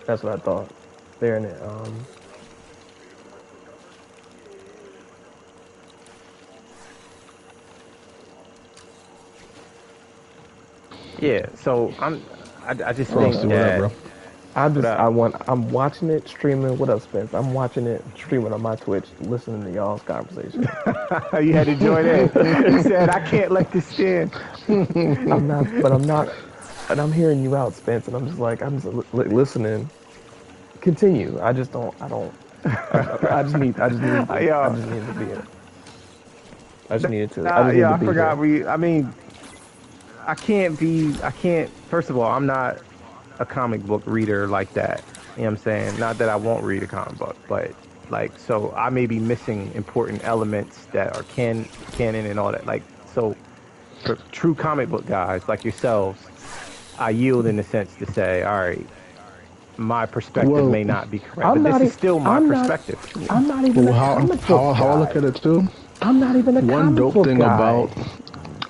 That's what I thought. They're in it. Yeah, so I just think Frosty, what up, that bro? I'm watching it streaming. What up, Spence? I'm watching it streaming on my Twitch, listening to y'all's conversation. you had to join in. You said I can't let this stand. I'm not, and I'm hearing you out, Spence, and I'm just like, listening. Continue. I just don't. I don't. I Yo, just need to be it. I just needed to. I just need yeah, to I be here. forgot. I mean, I can't be. I can't. First of all, I'm not a comic book reader like that. You know what I'm saying? Not that I won't read a comic book, but like, so I may be missing important elements that are canon and all that. Like, so for true comic book guys like yourselves, I yield in the sense to say, all right, my perspective Well, may not be correct, I'm but not. this is still my I'm not. perspective. I'm not even well, a comic book how I look guy. at it too. I'm not even a One comic dope book thing guy.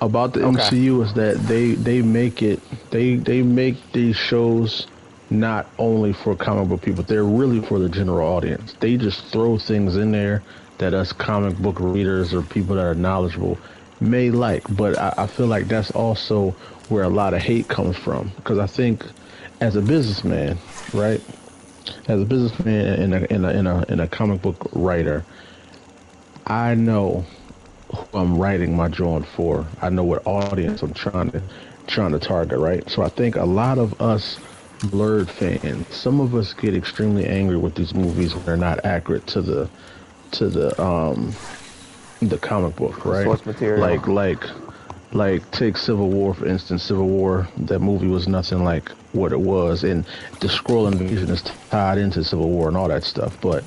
about the Okay. MCU is that they make it they make these shows not only for comic book people, they're really for the general audience. They just throw things in there that us comic book readers or people that are knowledgeable may like, but I feel like that's also where a lot of hate comes from because I think as a businessman, right? As a businessman and a comic book writer, I know who I'm writing my drawing for. I know what audience I'm trying to target, right? So I think a lot of us blurred fans, some of us get extremely angry with these movies when they're not accurate to the comic book, The right? source material. Like like like take Civil War for instance. Civil War, that movie was nothing like what it was, and the Skrull invasion is tied into Civil War and all that stuff. But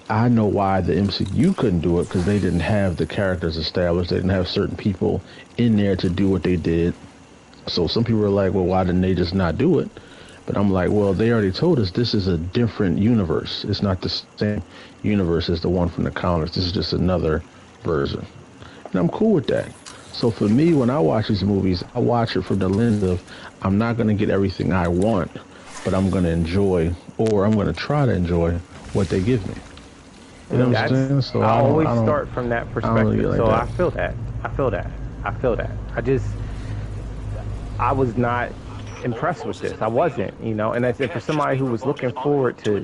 I know why the MCU couldn't do it because they didn't have the characters established. They didn't have certain people in there to do what they did. So some people are like, well, why didn't they just not do it? But I'm like, well, they already told us this is a different universe. It's not the same universe as the one from the comics. This is just another version. And I'm cool with that. So for me, when I watch these movies, I watch it from the lens of I'm not going to get everything I want, but I'm going to enjoy, or I'm going to try to enjoy what they give me. You know what I'm That's saying? So I always I don't, start from that I don't really perspective. get like So I that. feel that. I feel that. I feel that. I was not impressed with this. I wasn't, and I said for somebody who was looking forward to,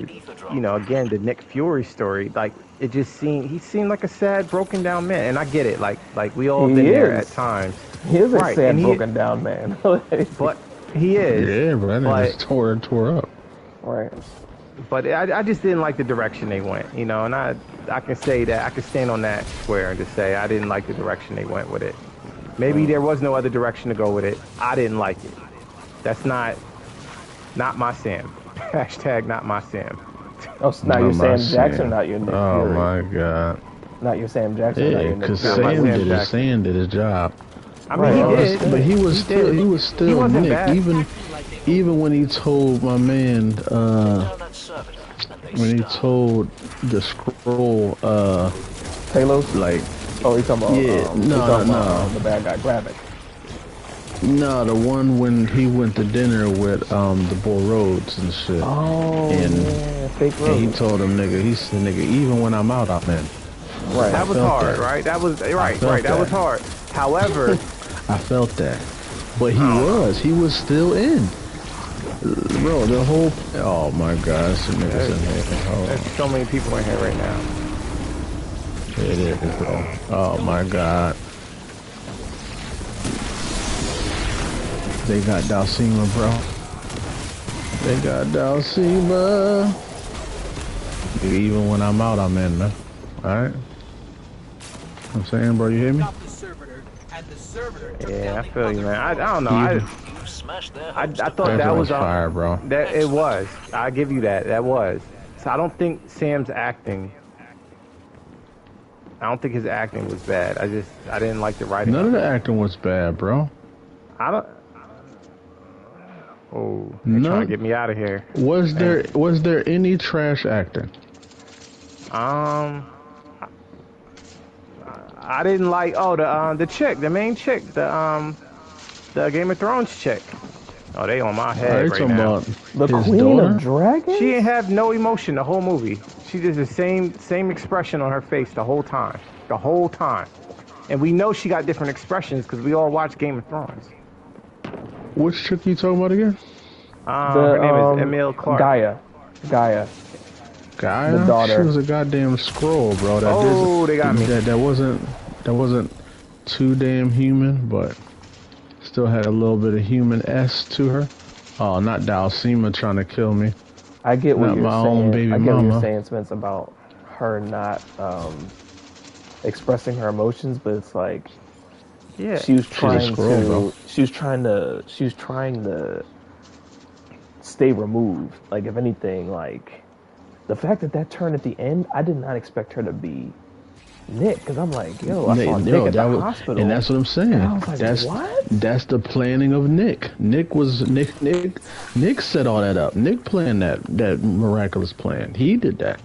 again, the Nick Fury story, like it just seemed he seemed like a sad, broken down man. And I get it, like we all He been there at is. times. He is a Right. And sad, broken down man. but he is, Yeah, but that but nigga's tore up. Right. I just didn't like the direction they went, and I can say that I can stand on that square and just say I didn't like the direction they went with it. Maybe there was no other direction to go with it. I didn't like it. That's not my Sam. Hashtag not my Sam. Oh, so now Not you're my Sam Jackson, Sam. not your Nick Oh Fury. my God. Not your Sam Jackson, not Yeah, your Nick cause Not my Fury. Sam Sam did his Jackson. Sam did his job. I mean, Right. he I did. But understand. Did. he was He still wasn't Nick. bad. Even when he told my man when he told the scroll Talos? like Oh, he's talking about, yeah no the bad guy, Gravik. no the one when he went to dinner with the boy Rhodes and shit. Oh, and yeah, fake and he Rose. told him nigga, he said nigga, even when I'm out I'm in. Right. I That was felt hard, that. right? That was I right. felt That was that. hard. However, I felt that. But I don't know. he was still in. Bro, the whole oh my god, some niggas There's, in here. Hold there's on. so many people in here right now. It is, bro. Oh my god. They got Dalcima, bro. They got Dalcima. Even when I'm out, I'm in, man. Alright? I'm saying, bro, you hear me? Yeah, I feel you, man. I don't know. Even, I thought that that was joint's fire, bro. that it was. I give you that. That was. So I don't think Sam's acting. I don't think his acting was bad. I didn't like the writing None of of the it. acting was bad, bro. I don't. Oh, they're trying to None. get me out of here. Was Man. there any trash acting? Um, I didn't like. Oh, the chick, the main chick, the Game of Thrones chick. Oh, they on my Are head you right talking now. about The his Queen of daughter? She didn't Dragons? have no emotion the whole movie. She did the same expression on her face the whole time. The whole time. And we know she got different expressions because we all watch Game of Thrones. Which chick you talking about again? Her The name is Emil Clark. Gaia. Gaia. The Gaia? She daughter. was a goddamn scroll, bro. Oh, they got me. That wasn't too damn human, but still had a little bit of human s to her. Oh, not Dalsima trying to kill me. I get what Not you're my own saying. baby I get what you're mama. saying, Spence, about her not expressing her emotions, but it's like Yeah. she was She's a trying scroll, bro. to she was trying to stay removed. Like if anything, like the fact that that turned at the end, I did not expect her to be Nick because I'm like, yo, I saw Nick Yo, at the that was, and hospital, that's what I'm and saying. I was like, That's what? that's the planning of Nick. Nick set all that up. Nick planned that miraculous plan. He did that.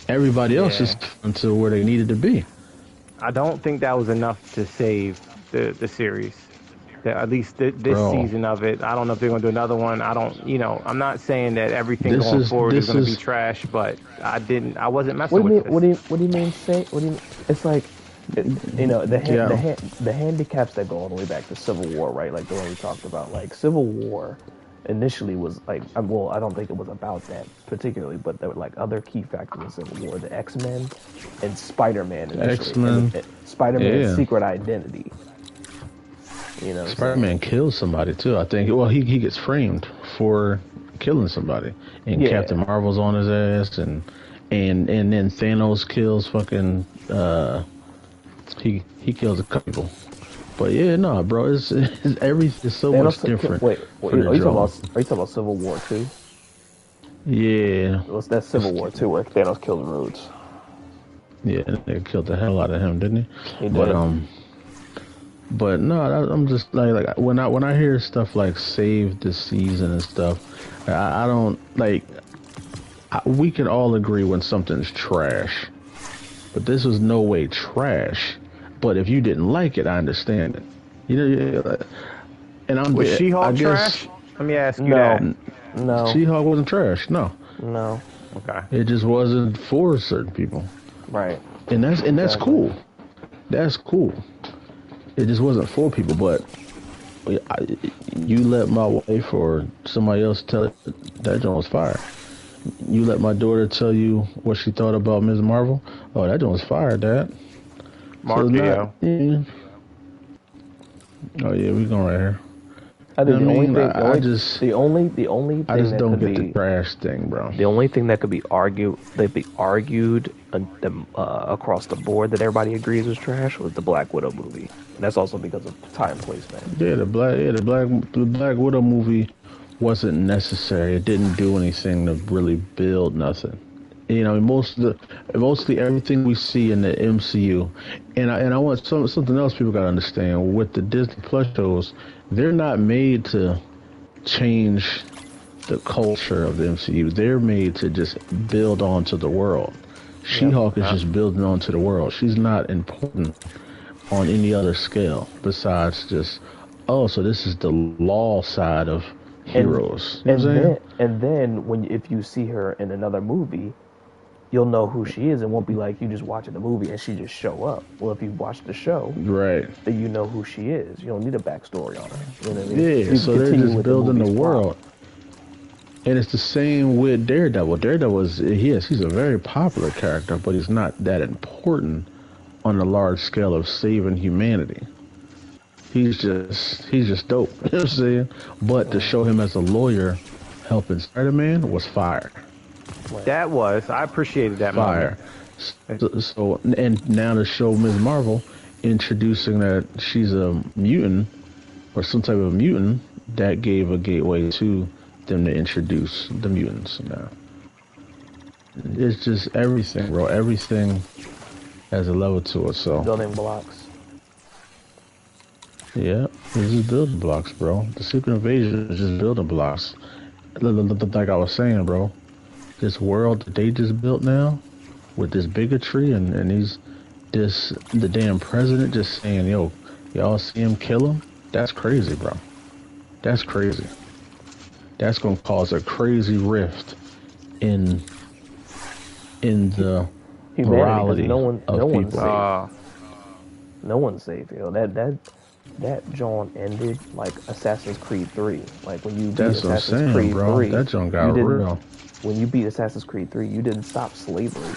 Everybody else Yeah. just until where they needed to be. I don't think that was enough to save the series. At least this Bro, season of it. I don't know if they're going to do another one. I don't, I'm not saying that everything this going is forward is this going to be is trash, but I wasn't What messing do you with mean? this. What do you mean? Say what do you mean? It's like, yeah. the handicaps that go all the way back to Civil War, right? Like the one we talked about. Like Civil War, initially was like, well, I don't think it was about that particularly, but there were like other key factors in Civil War: the X Men and Spider Man X initially, and Men. Spider Man's Yeah. secret identity. You know what I'm Spider saying? Man kills somebody too. I think. Well, he gets framed for killing somebody, and Captain Yeah, Marvel's on his ass, and then Thanos kills fucking. He kills a couple people. But yeah, no, bro, it's everything's so much Thanos. different Wait, for the are you talking Joe. about? Are you talking about Civil War two? Yeah, What's that Civil War two where Thanos killed Rhodes? yeah, they killed the hell out of him, didn't he? He But did. but no, I'm just like when I hear stuff like save the season and stuff, I don't like. We can all agree when something's trash, but this was no way trash. But if you didn't like it, I understand it. You know, and Was I She-Hulk guess trash? Let me ask you No, that. no, She-Hulk wasn't trash. No, no. Okay. it just wasn't for certain people, Right. and that's Exactly. cool. That's cool. It just wasn't for people. But you let my wife or somebody else tell it that joint was fire. You let my daughter tell you what she thought about Ms. Marvel. Oh, that joint was fire, Dad. So it's Mark it, not. yo. Oh yeah, we going right here. I I think mean, the only I thing just that don't could get the be trash thing, bro. the only thing that could be argued across the board that everybody agrees was trash was the Black Widow movie, and that's also because of time placement. The Black Widow movie wasn't necessary. It didn't do anything to really build nothing. You know, mostly everything we see in the MCU, and I want something else people gotta understand with the Disney Plus shows, they're not made to change the culture of the MCU. They're made to just build onto the world. Yep. She-Hulk is just building onto the world. She's not important on any other scale besides just, oh, so this is the law side of And heroes. You know what I'm saying? then if you see her in another movie, you'll know who she is and won't be like you just watching the movie and she just show up. Well, if you watch the show, Right. then you know who she is. You don't need a backstory on her. You know what I mean? Yeah, You can so they're continue just with the building the movie's plot. world. And it's the same with Daredevil. Daredevil is, yes, he's a very popular character, but he's not that important on the large scale of saving humanity. He's just dope. You know what I'm saying? But to show him as a lawyer helping Spider-Man was fire. Right. I appreciated that moment. Fire. So and now to show Ms. Marvel introducing that she's a mutant or some type of mutant, that gave a gateway to them to introduce the mutants now. It's just everything, bro. Everything has a level to it. So Building blocks. yeah, this is building blocks, bro. The Secret Invasion is just building blocks. Like I was saying, bro, this world that they just built now with this bigotry and the damn president just saying, yo, y'all see him kill him? That's crazy, bro. That's crazy. That's gonna cause a crazy rift in the Humanity, because morality no of one's people. safe. No one's safe. You know that John ended like Assassin's Creed 3. Like when you beat That's what I'm Assassin's saying, Creed bro. 3, That junk got you didn't. real. When you beat Assassin's Creed 3, you didn't stop slavery.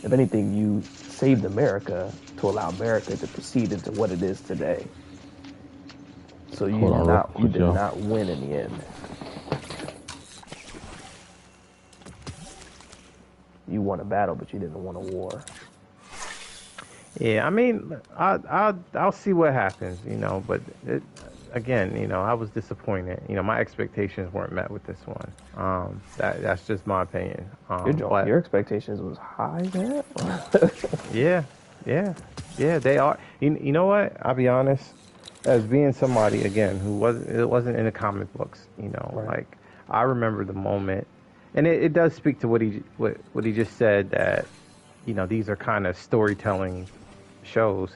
If anything, you saved America to allow America to proceed into what it is today. So Hold on, real you quick, did yo. not win in the end. You won a battle, but you didn't win a war. Yeah, I mean, I'll see what happens, But again, I was disappointed. My expectations weren't met with this one. That's just my opinion. But Your expectations was high, man. yeah, yeah, yeah, they are. You know what? I'll be honest. As being somebody again who wasn't in the comic books, Right. like I remember the moment, and it does speak to what he just said that these are kind of storytelling shows.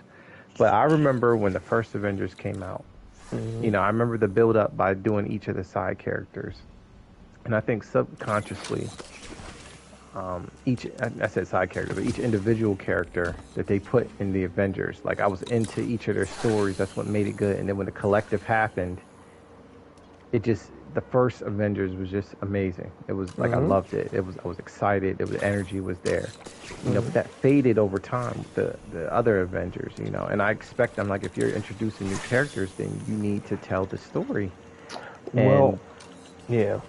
But I remember when the first Avengers came out. Mm-hmm. I remember the build up by doing each of the side characters, and I think subconsciously, I said side character, but each individual character that they put in the Avengers, like I was into each of their stories. That's what made it good. And then when the collective happened, the first Avengers was just amazing. It was like I Mm-hmm. loved it. I was excited. The energy was there, Mm-hmm. but that faded over time with the other Avengers, And I expect them, like, if you're introducing new characters, then you need to tell the story, Well, and yeah.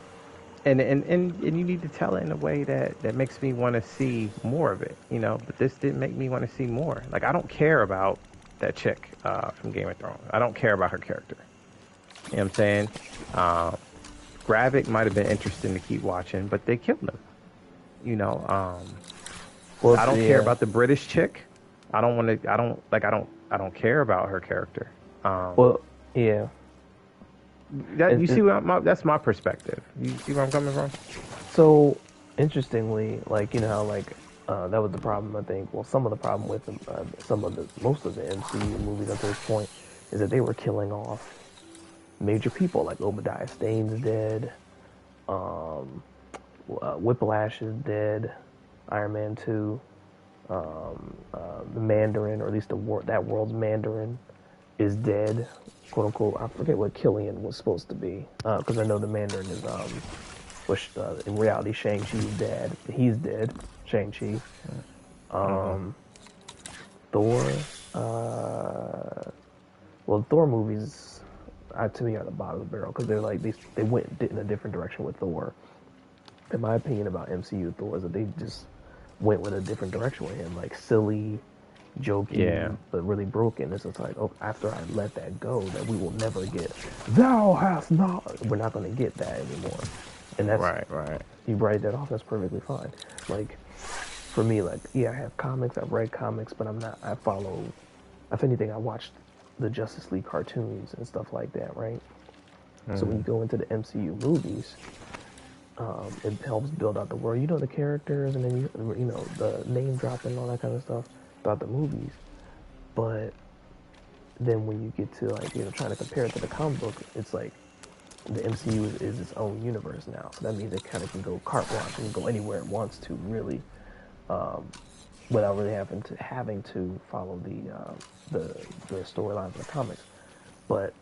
and you need to tell it in a way that makes me want to see more of it, But this didn't make me want to see more. Like, I don't care about that chick from Game of Thrones. I don't care about her character. You know what I'm saying? Uh, Gravik might have been interesting to keep watching, but they killed him. You know, um, Well, I don't care yeah. about the British chick. I don't want to. I don't like. I don't care about her character. Um, Well, yeah. that And, you see that's my perspective. You see where I'm coming from? so interestingly, like how like that was the problem. I think. Well, some of the problem with most of the MCU movies up to this point is that they were killing off major people. Like Obadiah Stane's dead. Um, Whiplash is dead. Iron Man 2. The Mandarin, or at least that world's Mandarin, is dead, quote unquote. I forget what Killian was supposed to be, because I know the Mandarin is which in reality Shang-Chi's dead. He's dead, Shang-Chi. Uh-huh. Thor, well, the Thor movies, to me, are the bottom of the barrel because they're like they went in a different direction with Thor. In my opinion about MCU Thor is that they just went with a different direction with him, like silly, Yeah. jokey, but really broken. It's just like, oh, after I let that go, that we will never get. Thou hast not. We're not going to get that anymore, and that's Right. Right. you write that off. That's perfectly fine. Like for me, like yeah, I have comics. I've read comics, but I'm not. I follow. If anything, I watched the Justice League cartoons and stuff like that, right? So when you Mm-hmm. go into the MCU movies, it helps build out the world. You know the characters, and then you know the name dropping and all that kind of stuff about the movies. But then when you get to like trying to compare it to the comic book, it's like the MCU is its own universe now. So that means it kind of can go carte blanche and go anywhere it wants to, really, without really having to follow the storylines of the comics. But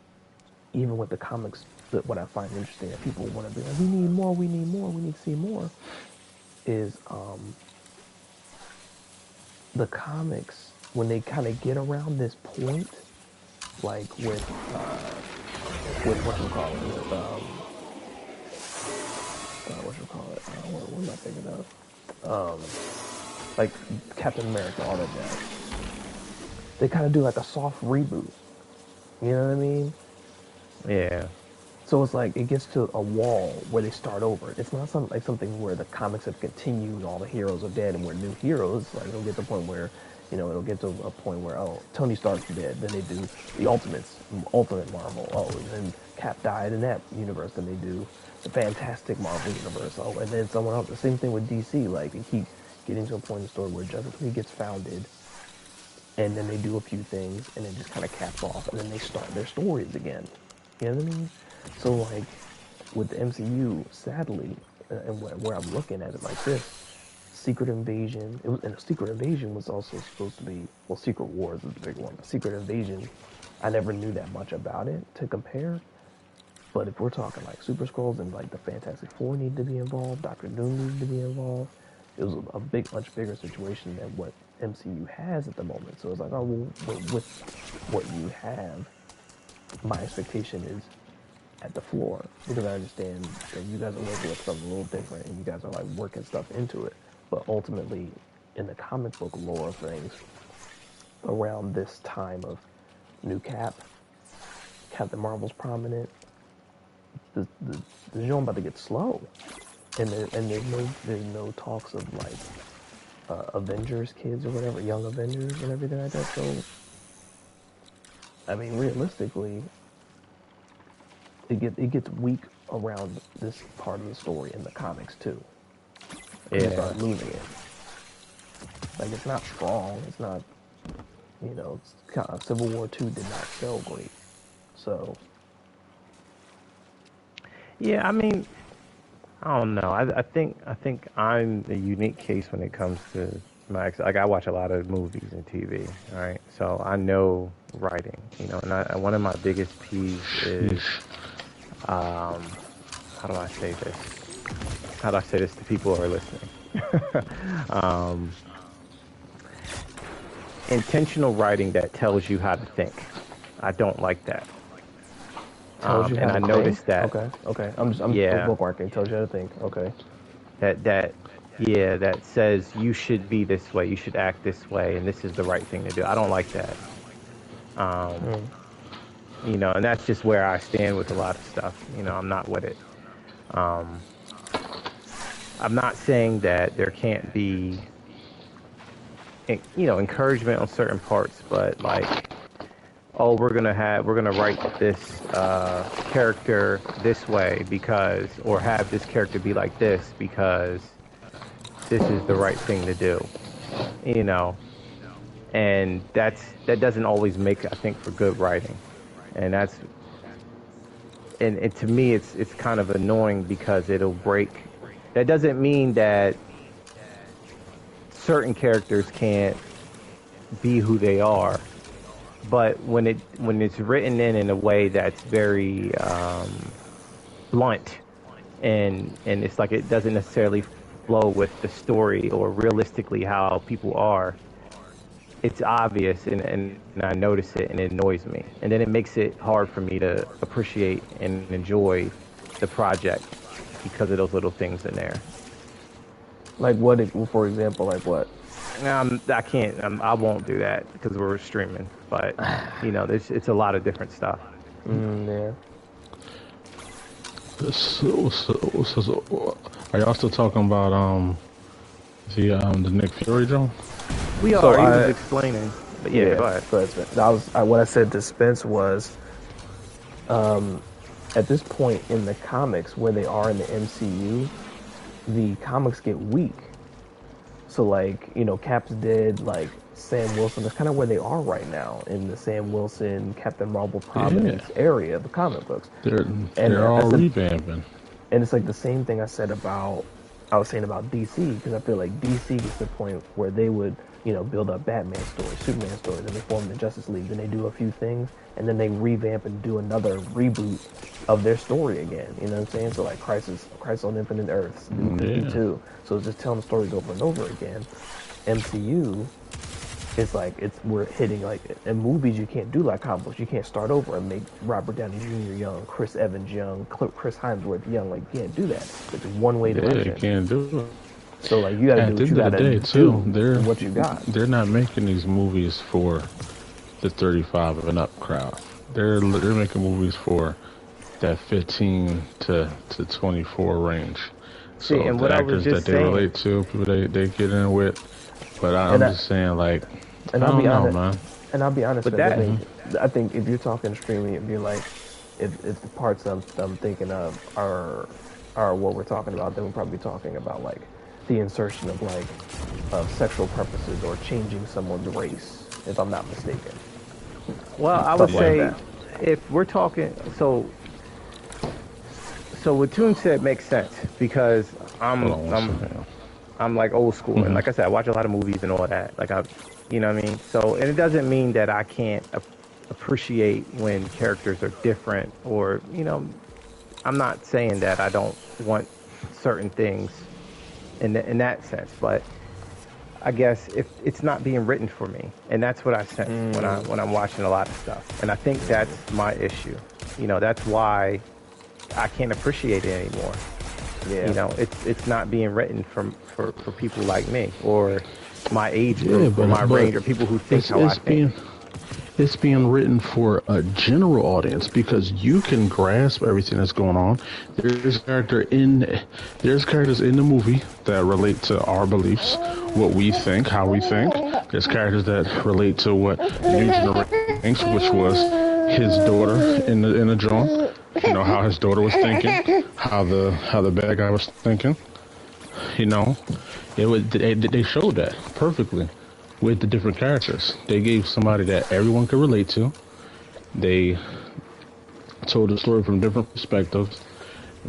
even with the comics, what I find interesting that people want to be like, we need more, we need more, we need to see more, is the comics when they kind of get around this point, like with what you call it, with what you call it, what am I thinking of? Like Captain America, all that jazz. They kind of do like a soft reboot. You know what I mean? Yeah. So it's like it gets to a wall where they start over. It's not something where the comics have continued and all the heroes are dead and we're new heroes. Like it'll get to a point where, it'll get to a point where Tony Stark's dead. Then they do the Ultimate Marvel. Oh, and then Cap died in that universe. Then they do the Fantastic Marvel universe. Oh, and then someone else. The same thing with DC. Like they keep getting to a point in the story where Justice League gets founded, and then they do a few things, and then just kind of caps off, and then they start their stories again. You know what I mean? So like with the MCU, sadly, and where I'm looking at it like this, Secret Invasion. And Secret Invasion was also supposed to be, well, Secret Wars was the big one, but Secret Invasion, I never knew that much about it to compare. But if we're talking like Super Scrolls and like the Fantastic Four need to be involved, Doctor Doom needed to be involved, it was a much bigger situation than what MCU has at the moment. So it's like, oh, well, with what you have, my expectation is at the floor because I understand that you guys are working with something a little different and you guys are like working stuff into it. But ultimately, in the comic book lore of things, around this time of New Captain Marvel's prominent, the genre about to get slow, and there's no talks of like Avengers kids or whatever, young Avengers and everything like that. So, I mean, realistically, it gets weak around this part of the story in the comics too. Because they start losing it. Like it's not strong. It's not, Civil War 2 did not sell great. So. Yeah, I mean, I don't know. I think I'm the unique case when it comes to like I watch a lot of movies and TV. All right, so I know writing. And one of my biggest peeves is how do I say this? How do I say this to people who are listening? Intentional writing that tells you how to think. I don't like that. Tells you how and to I think? noticed that. Okay. I'm Yeah, bookmarking. Tells you how to think. Okay. that says you should be this way, you should act this way, and this is the right thing to do. I don't like that. Um, Mm. and that's just where I stand with a lot of stuff. I'm not with it. Um, I'm not saying that there can't be, encouragement on certain parts, but like, oh, we're gonna write this character this way because, or have this character be like this because this is the right thing to do. You know, and that doesn't always make, I think, for good writing, and and to me it's kind of annoying because it'll break. That doesn't mean that certain characters can't be who they are, but when it's written in a way that's very blunt, and it's like it doesn't necessarily flow with the story or realistically how people are, it's obvious, and I notice it and it annoys me, and then it makes it hard for me to appreciate and enjoy the project because of those little things in there. Like what? For example, like what? I can't. I won't do that because we're streaming. But it's a lot of different stuff. Yeah. Are y'all still talking about the Nick Fury Joe? We So are. He was I explaining. But yeah, go ahead. go ahead, Spence. What I said to Spence was, at this point in the comics where they are in the MCU, the comics get weak. So like, Cap's dead, like Sam Wilson, that's kind of where they are right now in the Sam Wilson, Captain Marvel Yeah, prominence area of the comic books. they're And they're I all said, revamping. and it's like the same thing I was saying about DC, because I feel like DC gets to the point where they would, build up Batman stories, Superman stories, and they form the Justice League, then they do a few things, and then they revamp and do another reboot of their story again. You know what I'm saying? So like Crisis on Infinite Earths, New Yeah, 52. So it's just telling the stories over and over again. MCU, it's like we're hitting like in movies you can't do like comic books. You can't start over and make Robert Downey Jr. young, Chris Evans young, Chris Hemsworth young. Like you can't do that. It's one way they direction. can't do it. So like you got to do At the what you end of got the to day, do too, with what you got. they're not making these movies for the 35 and up crowd. They're making movies for that 15 to 24 range. See, So and what the I was actors that just they saying, relate to, people they get in with. But And I'm I just saying, like, and I I'll be don't know, honest. man. And I'll be honest, but man. that, I think if you're talking streaming, if you're like, if the parts I'm thinking of are what we're talking about, then we're probably talking about like the insertion of like of sexual purposes or changing someone's race, if I'm not mistaken, well, I would stuff like say that. if we're talking, so So what Tune said makes sense because Hold on one I'm second. I'm like old school, and like I said, I watch a lot of movies and all that. Like you know what I mean. So, and it doesn't mean that I can't appreciate when characters are different, or I'm not saying that I don't want certain things in that sense, but I guess if it's not being written for me, and that's what I sense when I'm watching a lot of stuff, and I think that's my issue. That's why I can't appreciate it anymore. Yeah. It's not being written for people like me or my age Yeah, group or my but range or people who think it's how I it's think. being written for a general audience because you can grasp everything that's going on. There's character in there's characters in the movie that relate to our beliefs, what we think, how we think. There's characters that relate to what the new generation thinks, which was his daughter in the joint. How his daughter was thinking, how the bad guy was thinking. You know, they showed that perfectly with the different characters. They gave somebody that everyone could relate to. They told the story from different perspectives.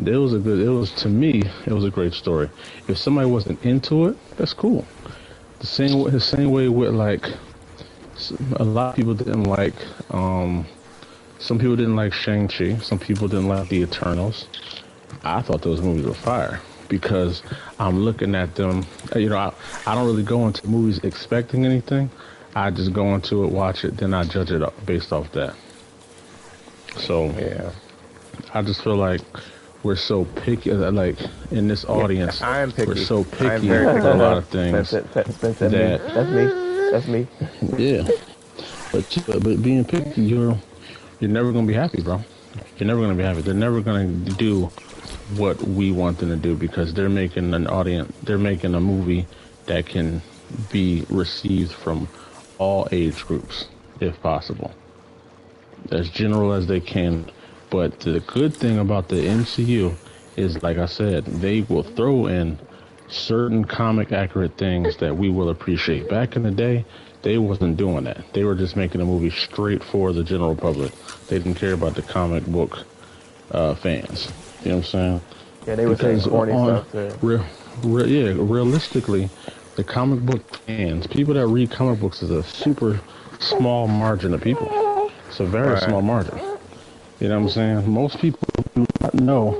To me, it was a great story. If somebody wasn't into it, that's cool. The same way with like a lot of people didn't like. Some people didn't like Shang-Chi. Some people didn't like the Eternals. I thought those movies were fire because I'm looking at them. I don't really go into movies expecting anything. I just go into it, watch it, then I judge it up based off that. So Yeah, I just feel like we're so picky. Like in this yeah, audience, I am we're picky. so I am picky very with picky. a lot of That's things it. That's me. that That's me. That's me. yeah. But being picky, you're never gonna be happy, bro. You're never gonna be happy. They're never gonna do what we want them to do because they're making an audience. They're making a movie that can be received from all age groups, if possible, as general as they can. But the good thing about the MCU is, like I said, they will throw in certain comic accurate things that we will appreciate. Back in the day, they wasn't doing that. They were just making a movie straight for the general public. They didn't care about the comic book fans. You know what I'm saying? Yeah, they were saying Because corny stuff too. realistically, the comic book fans, people that read comic books, is a super small margin of people. It's a very Right. small margin. You know what I'm saying? Most people do not know.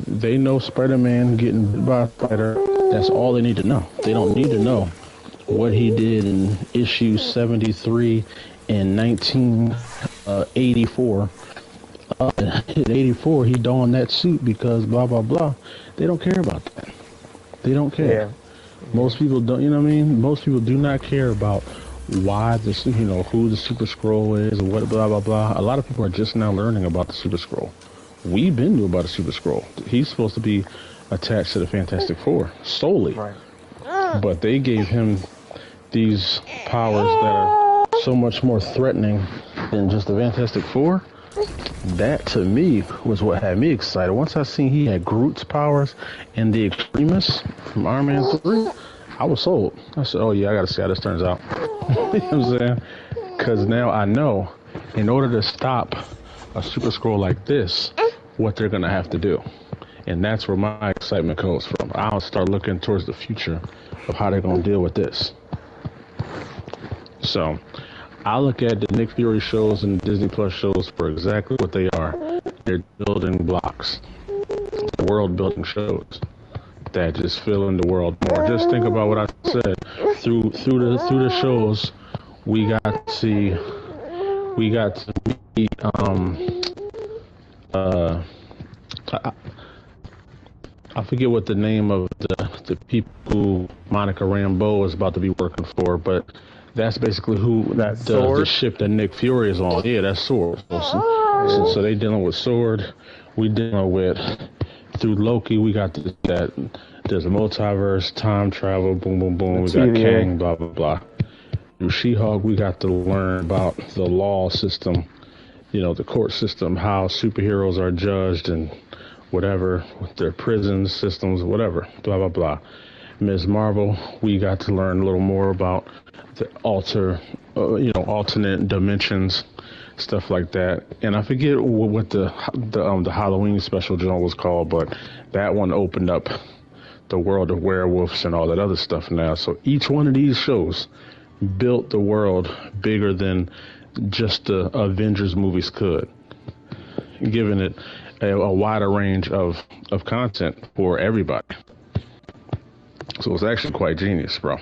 They know Spider-Man getting bit by a spider. That's all they need to know. They don't need to know what he did in issue 73 in 1984. In 84, he donned that suit because blah, blah, blah. They don't care about that. They don't care. Yeah. Most people don't, you know what I mean? Most people do not care about why who the Super Scroll is or what, blah, blah, blah. A lot of people are just now learning about the Super Scroll. We've been knew about the Super Scroll. He's supposed to be attached to the Fantastic Four solely. Right. But they gave him these powers that are so much more threatening than just the Fantastic Four. That to me was what had me excited. Once I seen he had Groot's powers and the Extremis from Iron Man 3, I was sold. I said, oh yeah, I gotta see how this turns out. You know what I'm saying? Because now I know in order to stop a Super Scroll like this, what they're gonna have to do. And that's where my excitement comes from. I'll start looking towards the future of how they're gonna deal with this. So I look at the Nick Fury shows and Disney Plus shows for exactly what they are. They're building blocks, world building shows that just fill in the world more. Just think about what I said. Through the shows, we got to meet I forget what the name of the people who Monica Rambeau is about to be working for, but that's basically who That the Sword? ship that Nick Fury is on. Yeah, that's Sword. So they dealing with Sword. We dealing with through Loki. We got that. There's a multiverse, time travel, boom, boom, boom. We got TVA. Kang, blah, blah, blah. Through She-Hulk, we got to learn about the law system, the court system, how superheroes are judged and whatever, with their prison systems, whatever, blah, blah, blah. Ms. Marvel, we got to learn a little more about the alternate dimensions stuff like that. And I forget what the Halloween special joint was called, but that one opened up the world of werewolves and all that other stuff now. So each one of these shows built the world bigger than just the Avengers movies could, giving it a wider range of content for everybody. So it's actually quite genius, bro.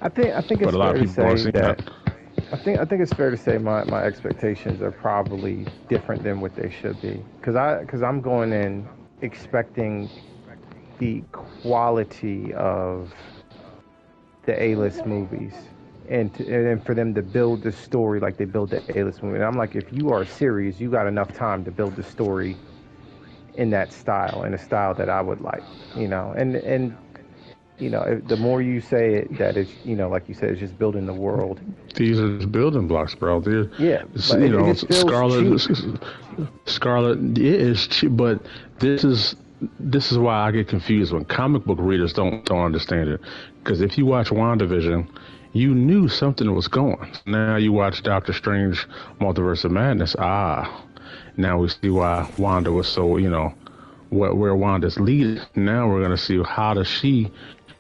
I think it's But a lot fair of to people aren't say seeing that. that. I think it's fair to say my expectations are probably different than what they should be. Because I'm going in expecting the quality of the A-list movies, and for them to build the story like they build the A-list movie. And I'm like, if you are serious, you got enough time to build the story in that style, in a style that I would like, and the more you say it, that it's, like you said, it's just building the world. These are just building blocks, bro. They're, Yeah, but it just feels cheap. Scarlet, it is cheap, but this is why I get confused when comic book readers don't understand it. Because if you watch WandaVision, you knew something was going. Now you watch Doctor Strange, Multiverse of Madness. Now we see why Wanda was so, where Wanda's leading. Now we're gonna see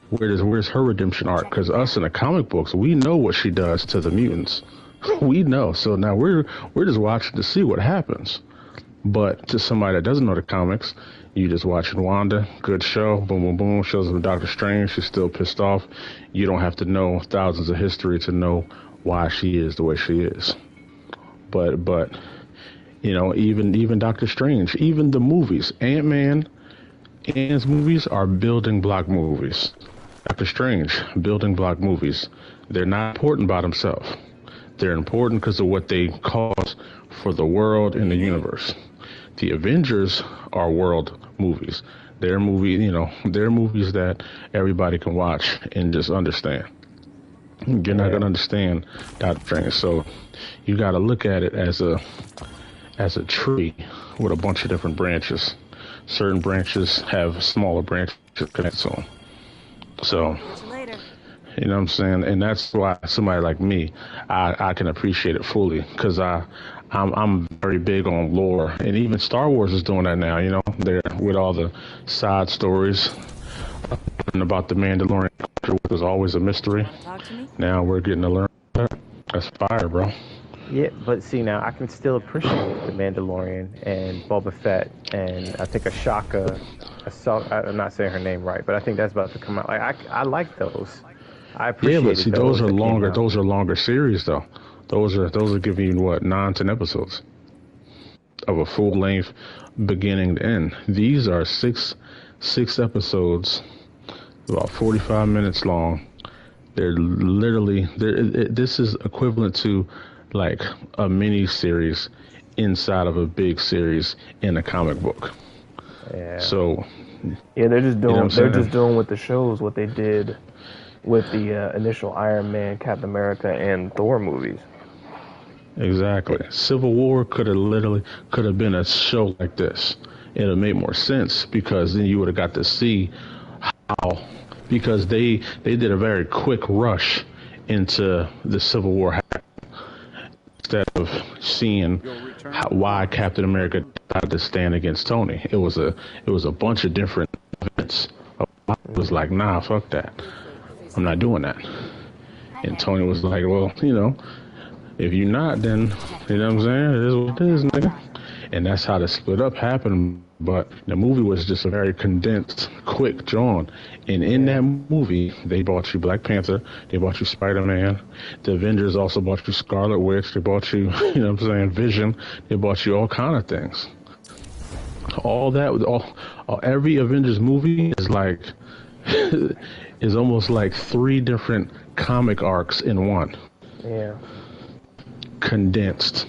where's her redemption arc? Because us in the comic books, we know what she does to the mutants. We know. So now we're just watching to see what happens. But to somebody that doesn't know the comics, you just watching Wanda, good show, boom, boom, boom, shows them Doctor Strange, she's still pissed off. You don't have to know thousands of history to know why she is the way she is. But even Doctor Strange, even the movies, Ant-Man's movies are building block movies. Doctor Strange, building block movies. They're not important by themselves. They're important because of what they cause for the world and the universe. The Avengers are world movies. They're they're movies that everybody can watch and just understand. You're not gonna understand Doctor Strange, so you got to look at it as a tree with a bunch of different branches. Certain branches have smaller branches connected to them. So, you know what I'm saying? And that's why somebody like me, I can appreciate it fully, because I'm very big on lore, and even Star Wars is doing that now. They're with all the side stories and about the Mandalorian, which was always a mystery. Now we're getting to learn that. That's fire, bro. Yeah, but see, now I can still appreciate the Mandalorian and Boba Fett, and I think I'm not saying her name right, but I think that's about to come out. Like I like those. I appreciate. Yeah, but see, those are longer. Out. Those are longer series, though. Those are giving you 9-10 episodes of a full length, beginning to end. These are six episodes, about 45 minutes long. They're literally this is equivalent to like a mini series inside of a big series in a comic book. Yeah. So yeah, they're just doing they're just doing with the shows what they did with the initial Iron Man, Captain America, and Thor movies. Exactly. Civil War could have been a show like this. It'd have made more sense, because then you would have got to see how, because they did a very quick rush into the Civil War instead of seeing why Captain America decided to stand against Tony. It was a bunch of different events. It was like, nah, fuck that. I'm not doing that. And Tony was like, well, if you're not, then, you know what I'm saying? It is what it is, nigga. And that's how the split up happened. But the movie was just a very condensed, quick drawn. And in that movie, they bought you Black Panther, they bought you Spider-Man, the Avengers also bought you Scarlet Witch, they bought you, Vision, they bought you all kind of things. All that, every Avengers movie is like, is almost like 3 different comic arcs in one. Yeah. Condensed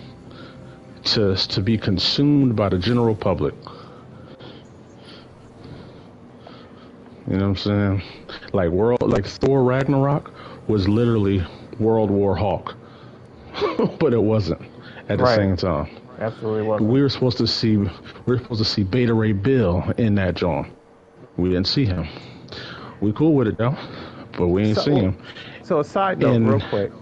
to be consumed by the general public. You know what I'm saying? Like Thor Ragnarok was literally World War Hulk, but it wasn't at the same time. Absolutely wasn't. We were supposed to see Beta Ray Bill in that joint. We didn't see him. We cool with it though, but we ain't see him. So a side note, real quick.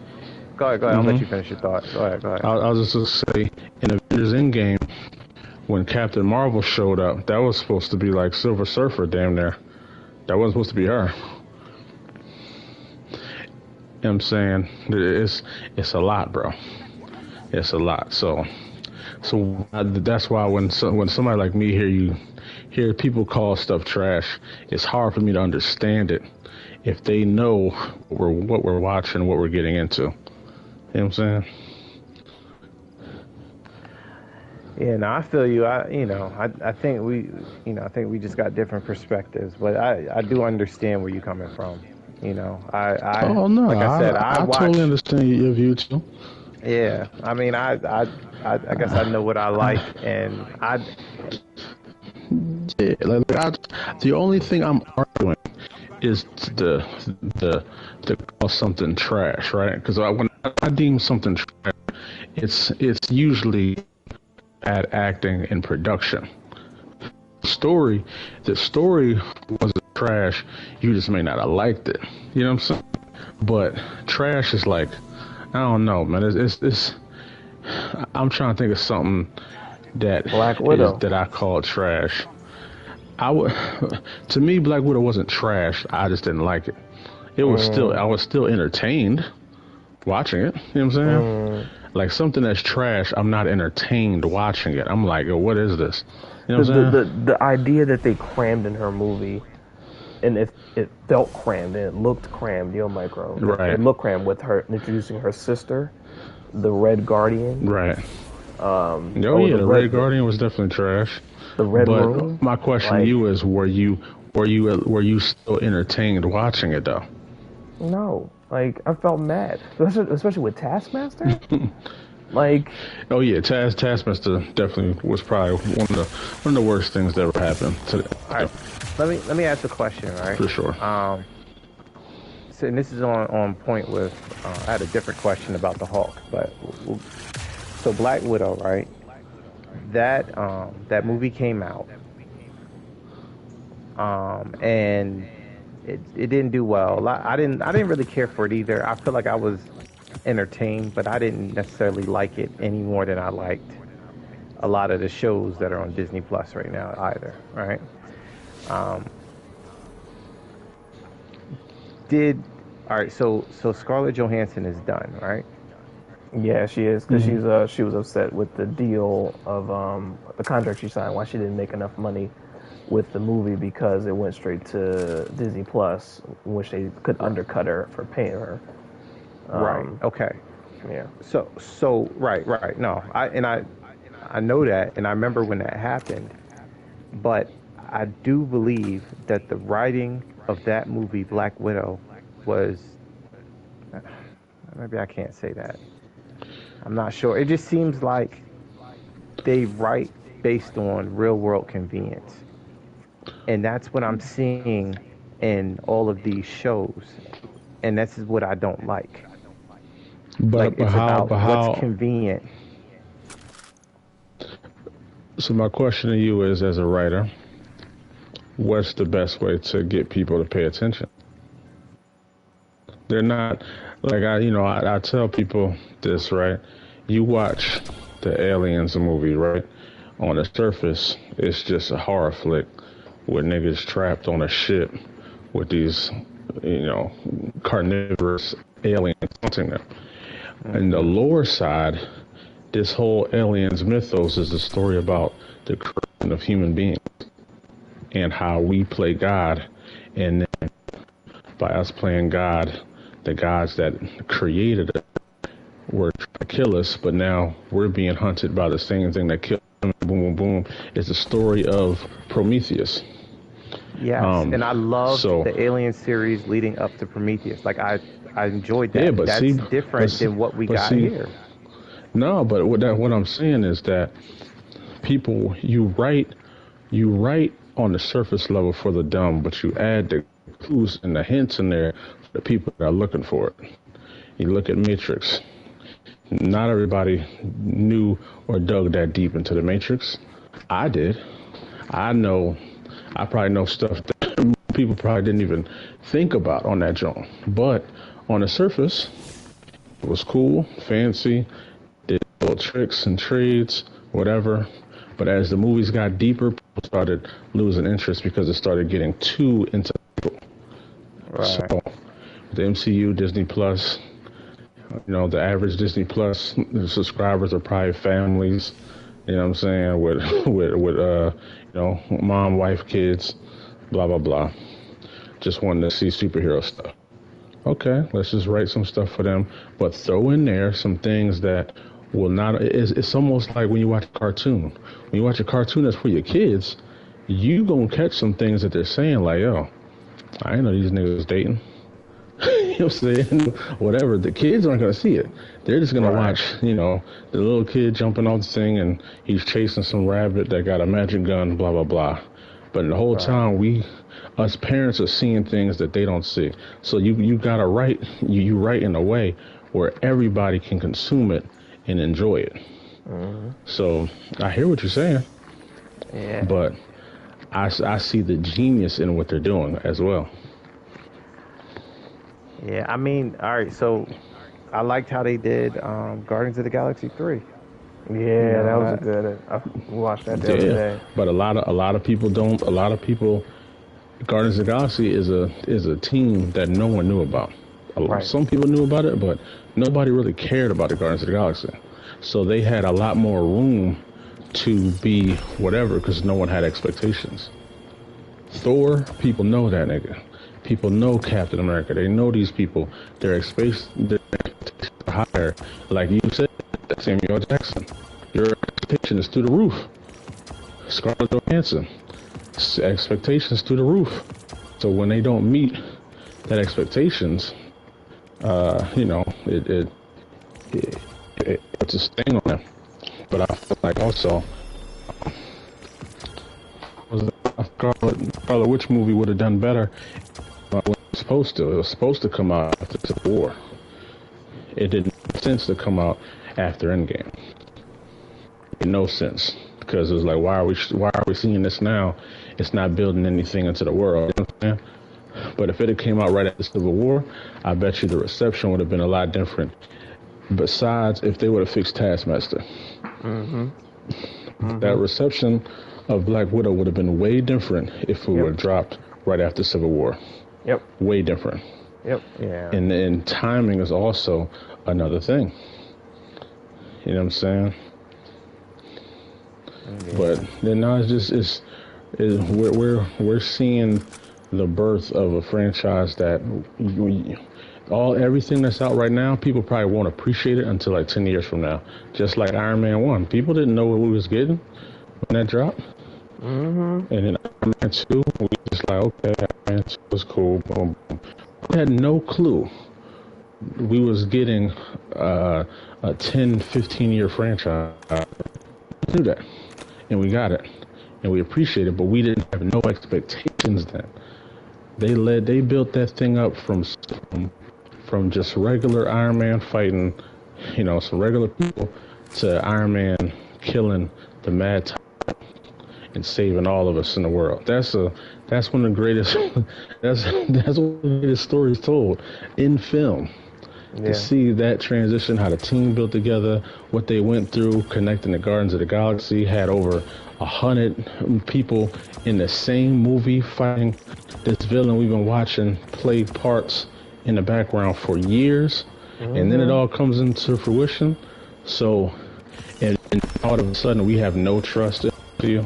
Go ahead, go ahead. I'll let you finish your thought. Go ahead, go ahead. I was just gonna say, in Avengers Endgame, when Captain Marvel showed up, that was supposed to be like Silver Surfer, damn near. That wasn't supposed to be her. You know what I'm saying? It's a lot, bro. It's a lot. That's why when somebody like me hear people call stuff trash, it's hard for me to understand it if they know what we're watching, what we're getting into. You know what I'm saying? Yeah, no, I feel you. I think I think we just got different perspectives, but I do understand where you're coming from. Oh no, like I said, I I watch. totally understand your view too. Yeah, I mean, I guess I know what I like, and Yeah, the only thing I'm arguing is the call something trash, right? Because when I deem something trash, it's usually bad acting and production. Story, the story wasn't trash. You just may not have liked it. You know what I'm saying? But trash is like, I don't know, man. It's I'm trying to think of something Black Widow. that I call trash. I would, to me, Black Widow wasn't trash. I just didn't like it. I was still entertained watching it. You know what I'm saying? Like something that's trash, I'm not entertained watching it. I'm like, yo, what is this? You know what I'm saying? The idea that they crammed in her movie, and it felt crammed and it looked crammed, Micro. Right. It looked crammed with her introducing her sister, the Red Guardian. Right. The Red Guardian was definitely trash. The Red Room. My question to you is, were you still entertained watching it though? No, I felt mad, especially with Taskmaster. Oh yeah, Taskmaster definitely was probably one of the worst things that ever happened. All right, let me ask a question, right? For sure. So, and this is on point with I had a different question about the Hulk, but so Black Widow, right? That movie came out, and it didn't do well. I didn't really care for it either. I feel like I was entertained, but I didn't necessarily like it any more than I liked a lot of the shows that are on Disney Plus right now either, right? All right, so Scarlett Johansson is done, right? Yeah, she is, because she was upset with the deal of the contract she signed. Why she didn't make enough money with the movie, because it went straight to Disney Plus, which they could undercut her for paying her. Right. Okay. Yeah. So right. No, I know that, and I remember when that happened, but I do believe that the writing of that movie, Black Widow, was, maybe I can't say that. I'm not sure. It just seems like they write based on real world convenience. And that's what I'm seeing in all of these shows. And this is what I don't like. But it's how? about what's convenient. So my question to you is, as a writer, what's the best way to get people to pay attention? They're not like I tell people this, right? You watch the Aliens movie, right? On the surface, it's just a horror flick with niggas trapped on a ship with these, carnivorous aliens hunting them. And the lore side, this whole aliens mythos is a story about the creation of human beings and how we play God, and then by us playing God, the gods that created us were trying to kill us, but now we're being hunted by the same thing that killed them. Boom, boom, boom. It's the story of Prometheus. Yes, and I love the Alien series leading up to Prometheus. Like I enjoyed that. Yeah, but that's different than what we got here. No, but what I'm saying is that people, you write on the surface level for the dumb, but you add the clues and the hints in there for the people that are looking for it. You look at Matrix. Not everybody knew or dug that deep into the Matrix. I did. I probably know stuff that people probably didn't even think about on that joint. But on the surface, It was cool, fancy, did little tricks and trades, whatever. But as the movies got deeper, people started losing interest because it started getting too into. So Right. the MCU, Disney Plus, the average Disney Plus subscribers are probably families. You know what I'm saying? With mom, wife, kids, blah blah blah. Just wanting to see superhero stuff. Okay, let's just write some stuff for them, but throw in there some things that will not. It's almost like when you watch a cartoon. When you watch a cartoon that's for your kids, you gonna catch some things that they're saying like, "Yo, I didn't know these niggas dating." You know what I'm saying? Whatever. The kids aren't gonna see it. They're just gonna Right. watch, the little kid jumping off the thing and he's chasing some rabbit that got a magic gun, blah blah blah. But the whole Right. time us parents are seeing things that they don't see. So you gotta write you write in a way where everybody can consume it and enjoy it. Hmm. So I hear what you're saying, Yeah. but I see the genius in what they're doing as well. Yeah. I mean, all right. So I liked how they did Guardians of the Galaxy 3. You Yeah, that know was a that. good. I watched that the other Yeah, day. but a lot of people don't. A lot of people, Guardians of the Galaxy is a team that no one knew about. Right. Some people knew about it, but nobody really cared about the Guardians of the Galaxy. So they had a lot more room to be whatever because no one had expectations. Thor, people know that nigga. People know Captain America. They know these people. Their expectations are higher. Like you said, Samuel Jackson. Your expectation is through the roof. Scarlett Johansson. Expectations through the roof. So when they don't meet that expectations, it puts a stain on them. But I feel like also, Scarlet Witch movie would have done better when it was supposed to. It was supposed to come out after Civil War. It didn't make sense to come out after Endgame. It made no sense because it was like, why are we seeing this now? It's not building anything into the world. You know what I'm saying? But if it had came out right after Civil War, I bet you the reception would have been a lot different. Besides, if they would have fixed Taskmaster, Hmm. that Hmm. reception of Black Widow would have been way different if it Yep. were dropped right after Civil War. Yep. Way different. Yep. Yeah. And timing is also another thing. You know what I'm saying? But Yeah. then now we're seeing the birth of a franchise that everything that's out right now, people probably won't appreciate it until like 10 years from now. Just like Iron Man 1. People didn't know what we was getting when that dropped. Hmm. And then Iron Man 2, we just like, okay, Iron Man 2 was cool. Boom, boom. We had no clue we was getting a 10, 15-year franchise. We knew that. And we got it. And we appreciate it, but we didn't have no expectations then. They built that thing up from just regular Iron Man fighting, some regular people to Iron Man killing the Mad and saving all of us in the world. That's one of the greatest that's one of the greatest stories told in film. To Yeah. see that transition, how the team built together, what they went through, connecting the Guardians of the Galaxy, had over 100 people in the same movie fighting this villain we've been watching play parts in the background for years, and then it Hmm. all comes into fruition. So, and all of a sudden we have no trust in you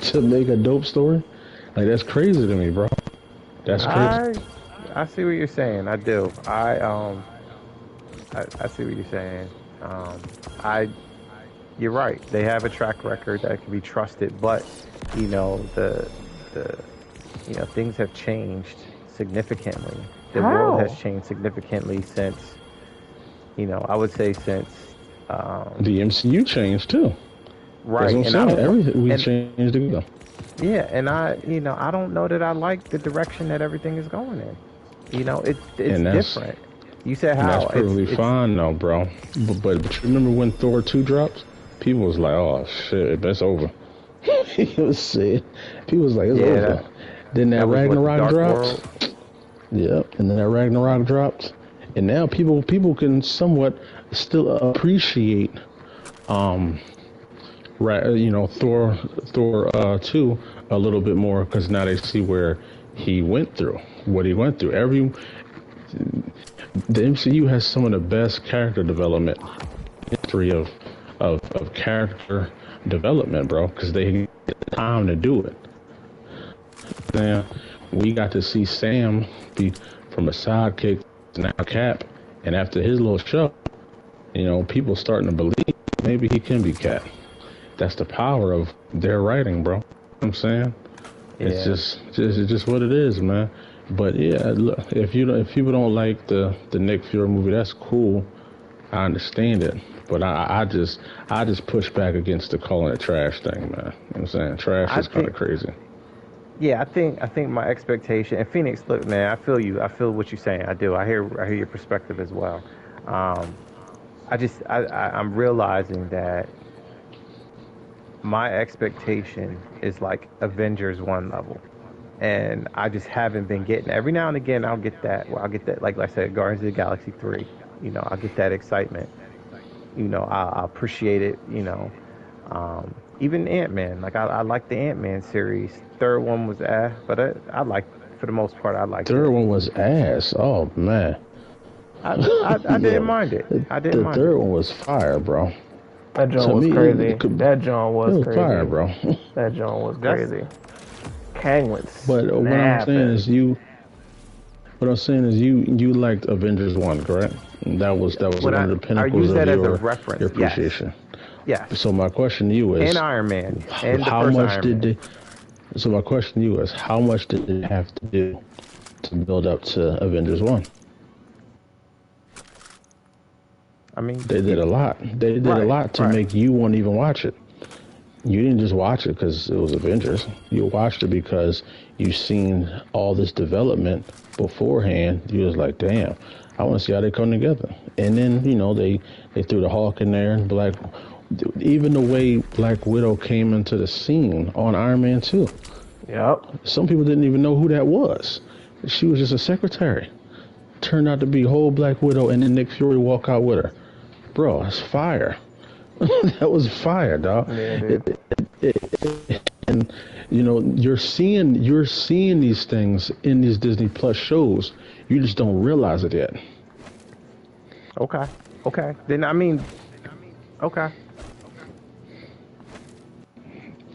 to make a dope story. Like that's crazy to me, bro. That's crazy. I I see what you're saying. I do. I see what you're saying. I You're right. They have a track record that can be trusted, but you know the things have changed significantly. The world has How? changed significantly since I would say since um, The MCU changed too. That's right. what I'm And I saying. don't know. Everything we And changed together. yeah, and I don't know that I like the direction that everything is going in. It's And that's different. You said and that's how perfectly it's fine now, bro. But you remember when Thor 2 dropped? People was like, oh shit, that's over. He was saying, people was like, it's yeah over. Then that that was what the Ragnarok Dark dropped. World. Yep. And then that Ragnarok dropped. and now people can somewhat still appreciate right, Thor 2 a little bit more because now they see where he went through, what he went through. The MCU has some of the best character development history of character development, bro, because they get the time to do it. Then we got to see Sam be from a sidekick to now Cap, and after his little show, people starting to believe maybe he can be Cap. That's the power of their writing, bro. You know what I'm saying? Yeah. It's just what it is, man. But yeah, look, if people don't like the Nick Fury movie, that's cool. I understand it. But I just push back against the calling it trash thing, man. You know what I'm saying? Trash is kind of crazy. Yeah, I think my expectation, and Phoenix, look, man, I feel you. I feel what you're saying. I do. I hear your perspective as well. I'm realizing that my expectation is like Avengers 1 level. And I just haven't been getting. Every now and again, I'll get that. Well, I'll get that. Like I said, Guardians of the Galaxy 3. I'll get that excitement. I appreciate it. Even Ant-Man. Like I like the Ant-Man series. Third one was but I like, for the most part, I liked it. Third one was ass. Oh man. I didn't mind it. I didn't mind it. The third one was fire, bro. That John was crazy. That John was crazy. Fire, bro. That John was crazy. Kang went But what I'm saying is you liked Avengers 1, correct? That was one of the pinnacles of your appreciation. Yeah. So my question to you is, and Iron Man. And how much did they? So my question to you is, how much did it have to do to build up to Avengers 1? I mean, they did a lot. They did a lot to make you want to even watch it. You didn't just watch it because it was Avengers. You watched it because you seen all this development beforehand. You was like, damn, I want to see how they come together. And then, they threw the Hulk in there, and even the way Black Widow came into the scene on Iron Man 2. Yep. Some people didn't even know who that was. She was just a secretary. Turned out to be whole Black Widow, and then Nick Fury walk out with her. Bro, that's fire. That was fire, dog. Yeah, dude. And you're seeing these things in these Disney Plus shows. You just don't realize it yet. Okay. Then okay.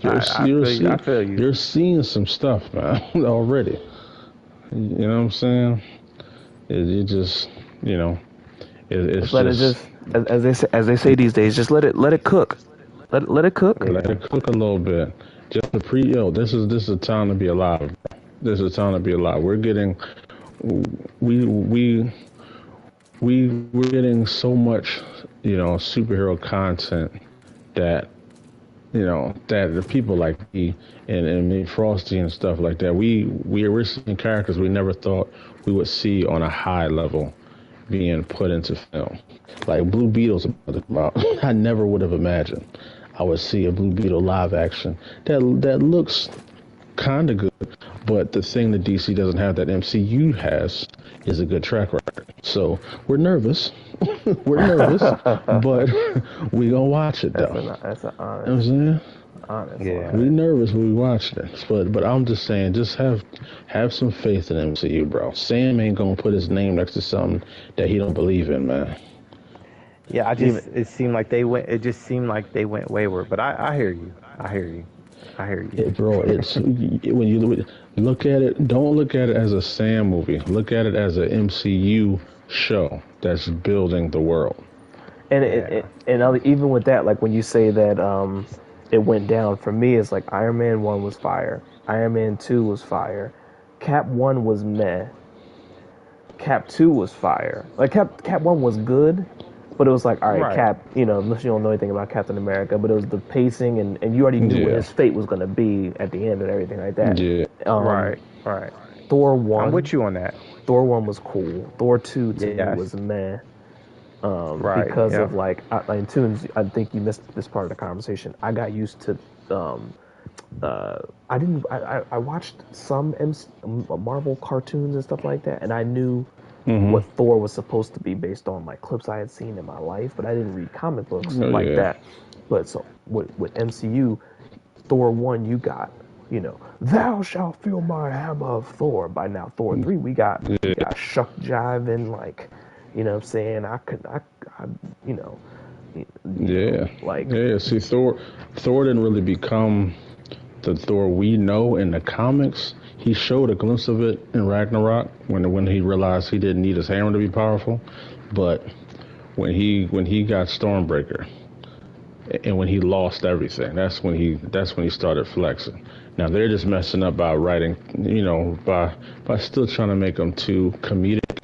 I feel you. You're seeing some stuff, man, already. You know what I'm saying? It just, it's let it just, as they say these days, just let it cook. Let it cook. Let it cook a little bit. Just this is a time to be alive. This is a time to be alive. We're getting we're getting so much, superhero content that that the people like me and me, Frosty and stuff like that, we're seeing characters we never thought we would see on a high level being put into film. Like Blue Beetle's about. I never would have imagined I would see a Blue Beetle live action that looks kind of good, but the thing that DC doesn't have that MCU has is a good track record. So we're nervous. We're nervous, but we gonna watch it though. That's an honest. You know what I'm saying? Honest. Yeah. We nervous when we watch this, but I'm just saying, just have some faith in MCU, bro. Sam ain't gonna put his name next to something that he don't believe in, man. Yeah, it seemed like they went. It just seemed like they went wayward. But I hear you. I hear you. Bro, it's when you look at it, don't look at it as a Sam movie. Look at it as a MCU show that's building the world. And even with that, like when you say that it went down, for me, it's like Iron Man 1 was fire. Iron Man 2 was fire. Cap 1 was meh. Cap 2 was fire. Like Cap 1 was good, but it was like, all right, Cap, unless you don't know anything about Captain America, but it was the pacing and you already knew what his fate was going to be at the end and everything like that. Yeah. Right. Thor 1. I'm with you on that. Thor 1 was cool. Thor 2 to me was meh. Because of I think you missed this part of the conversation. I got used to I watched some Marvel cartoons and stuff like that, and I knew what Thor was supposed to be based on like clips I had seen in my life, but I didn't read comic books Oh like yeah. that. But so with MCU, Thor 1, you got, thou shalt feel my hammer of Thor. By now, Thor 3, we got shuck jiving, like, what I'm saying? I you know, Yeah. like, Yeah. See, Thor didn't really become the Thor we know in the comics. He showed a glimpse of it in Ragnarok when he realized he didn't need his hammer to be powerful, but when he got Stormbreaker and when he lost everything, that's when he started flexing. Now they're just messing up by writing, by still trying to make him too comedic,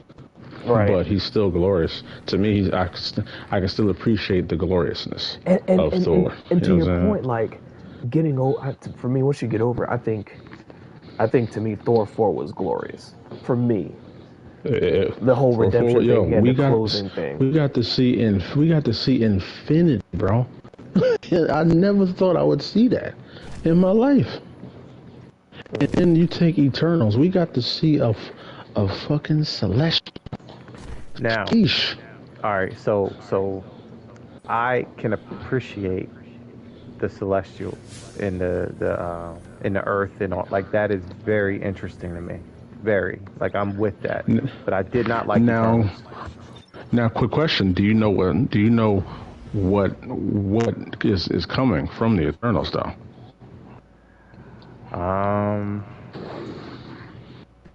right. but he's still glorious. To me, I can still appreciate the gloriousness And and, of and, and, Thor. and You to know your what I'm point, like, getting old, for me, once you get over, I think to me, Thor 4 was glorious. For me, saying? the whole For redemption yo, thing and the closing thing. we got to see infinity, bro. I never thought I would see that in my life. And then you take Eternals. We got to see a fucking celestial. Now, Sheesh. all right, so I can appreciate the celestials in the earth and all, like that is very interesting to me. Very, like I'm with that. But I did not like Now, Eternals. now, quick question: Do you know what? Do you know what is coming from the Eternals, though? Um,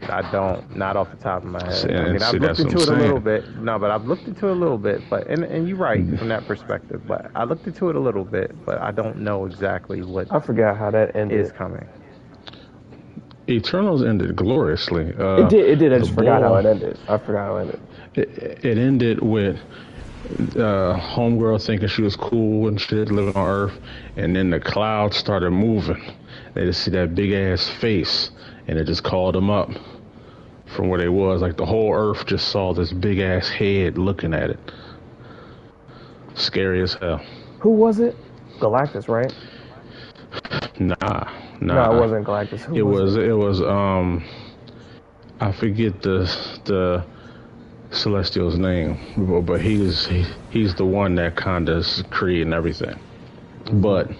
I don't, not off the top of my head. I mean, See, I've looked that's what I'm into it a little saying. bit. No, but I've looked into it a little bit. But and you're right from that perspective. But I looked into it a little bit, but I don't know exactly what I forgot how that is ended. coming. Eternals ended gloriously. It did. It did. I The just forgot how it ball. ended. I forgot how it ended. It ended with homegirl thinking she was cool and shit, living on Earth, and then the clouds started moving. They just see that big ass face, and it just called them up from where they was. Like the whole Earth just saw this big ass head looking at it. Scary as hell. Who was it? Galactus, right? Nah, No, it nah. wasn't Galactus. Who It was was it? it was I forget the Celestial's name, but he's the one that kind of creating everything. But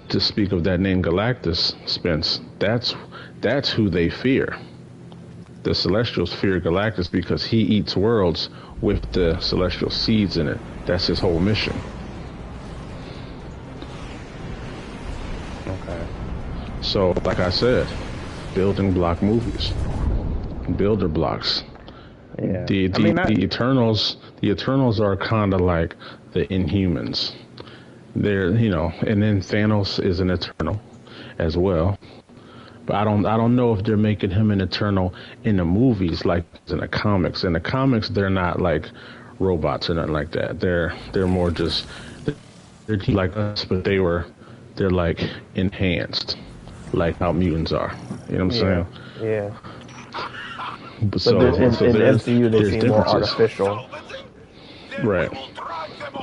to speak of that name Galactus, Spence, that's who they fear. The Celestials fear Galactus because he eats worlds with the celestial seeds in it. That's his whole mission. Okay. So, like I said, building block movies, builder blocks. Yeah. The I the, mean, the Eternals are kind of like the Inhumans. They're and then Thanos is an Eternal as well. But I don't know if they're making him an Eternal in the movies like in the comics. In the comics, they're not like robots or nothing like that. They're more just they're like us, but they're like enhanced, like how mutants are. You know what I'm Yeah, saying? yeah. But But so so in the there's MCU, they there's seem more differences, artificial. right?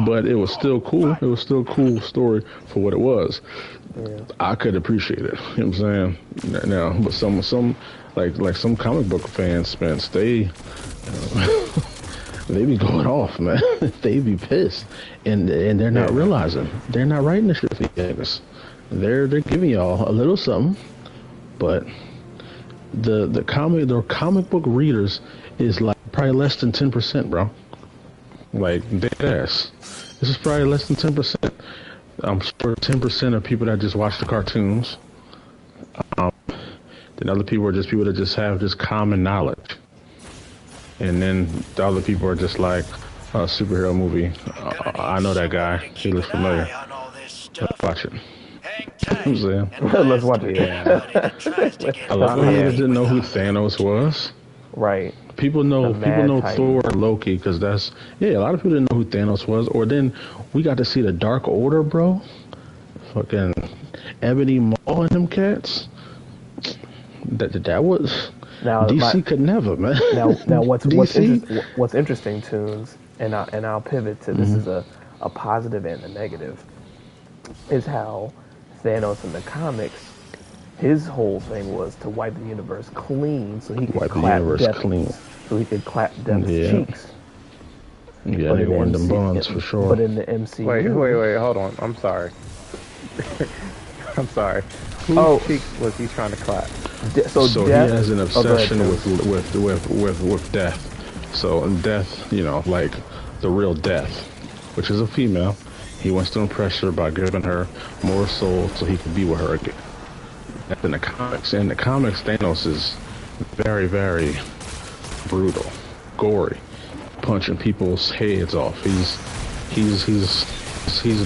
But it was still cool. It was still a cool story for what it was. Yeah. I could appreciate it. You know what I'm saying? Now, but some like some comic book fans, Spence, they be going off, man. They be pissed, and they're not yeah. realizing they're not writing the shit for you guys. They're giving y'all a little something, but the comic book readers is like probably less than 10%, bro. Like dead ass. This is probably less than 10%. I'm sure 10% of people that just watch the cartoons. Then other people are just people that just have just common knowledge. And then the other people are just like a superhero movie. I know that guy. He looks familiar. Let's watch it. I'm saying. Let's watch it. Yeah. A lot of Yeah. niggas didn't know who Thanos was. Right. People The Mad know Thor Titan. and Loki because that's a lot of people didn't know who Thanos was. Or then we got to see the Dark Order, bro. Fucking Ebony Maw and them cats. That was Now, DC could never, man. now, DC. what's interesting, Tunes, and I'll pivot to this is a positive and a negative, is how Thanos in the comics His whole thing was to wipe the universe clean so he could Wipe the universe clean. so he could clap Death's Yeah. cheeks. Yeah, But they in the wanted them buns for sure. But in the MCU, Wait, hold on. I'm sorry. I'm sorry. Whose cheeks was he trying to clap? So Death, he has an obsession ahead, with death. So in death, you know, like the real death, which is a female. He wants to impress her by giving her more soul so he can be with her again. That's in the comics. In the comics, Thanos is very, very brutal, gory, punching people's heads off. He's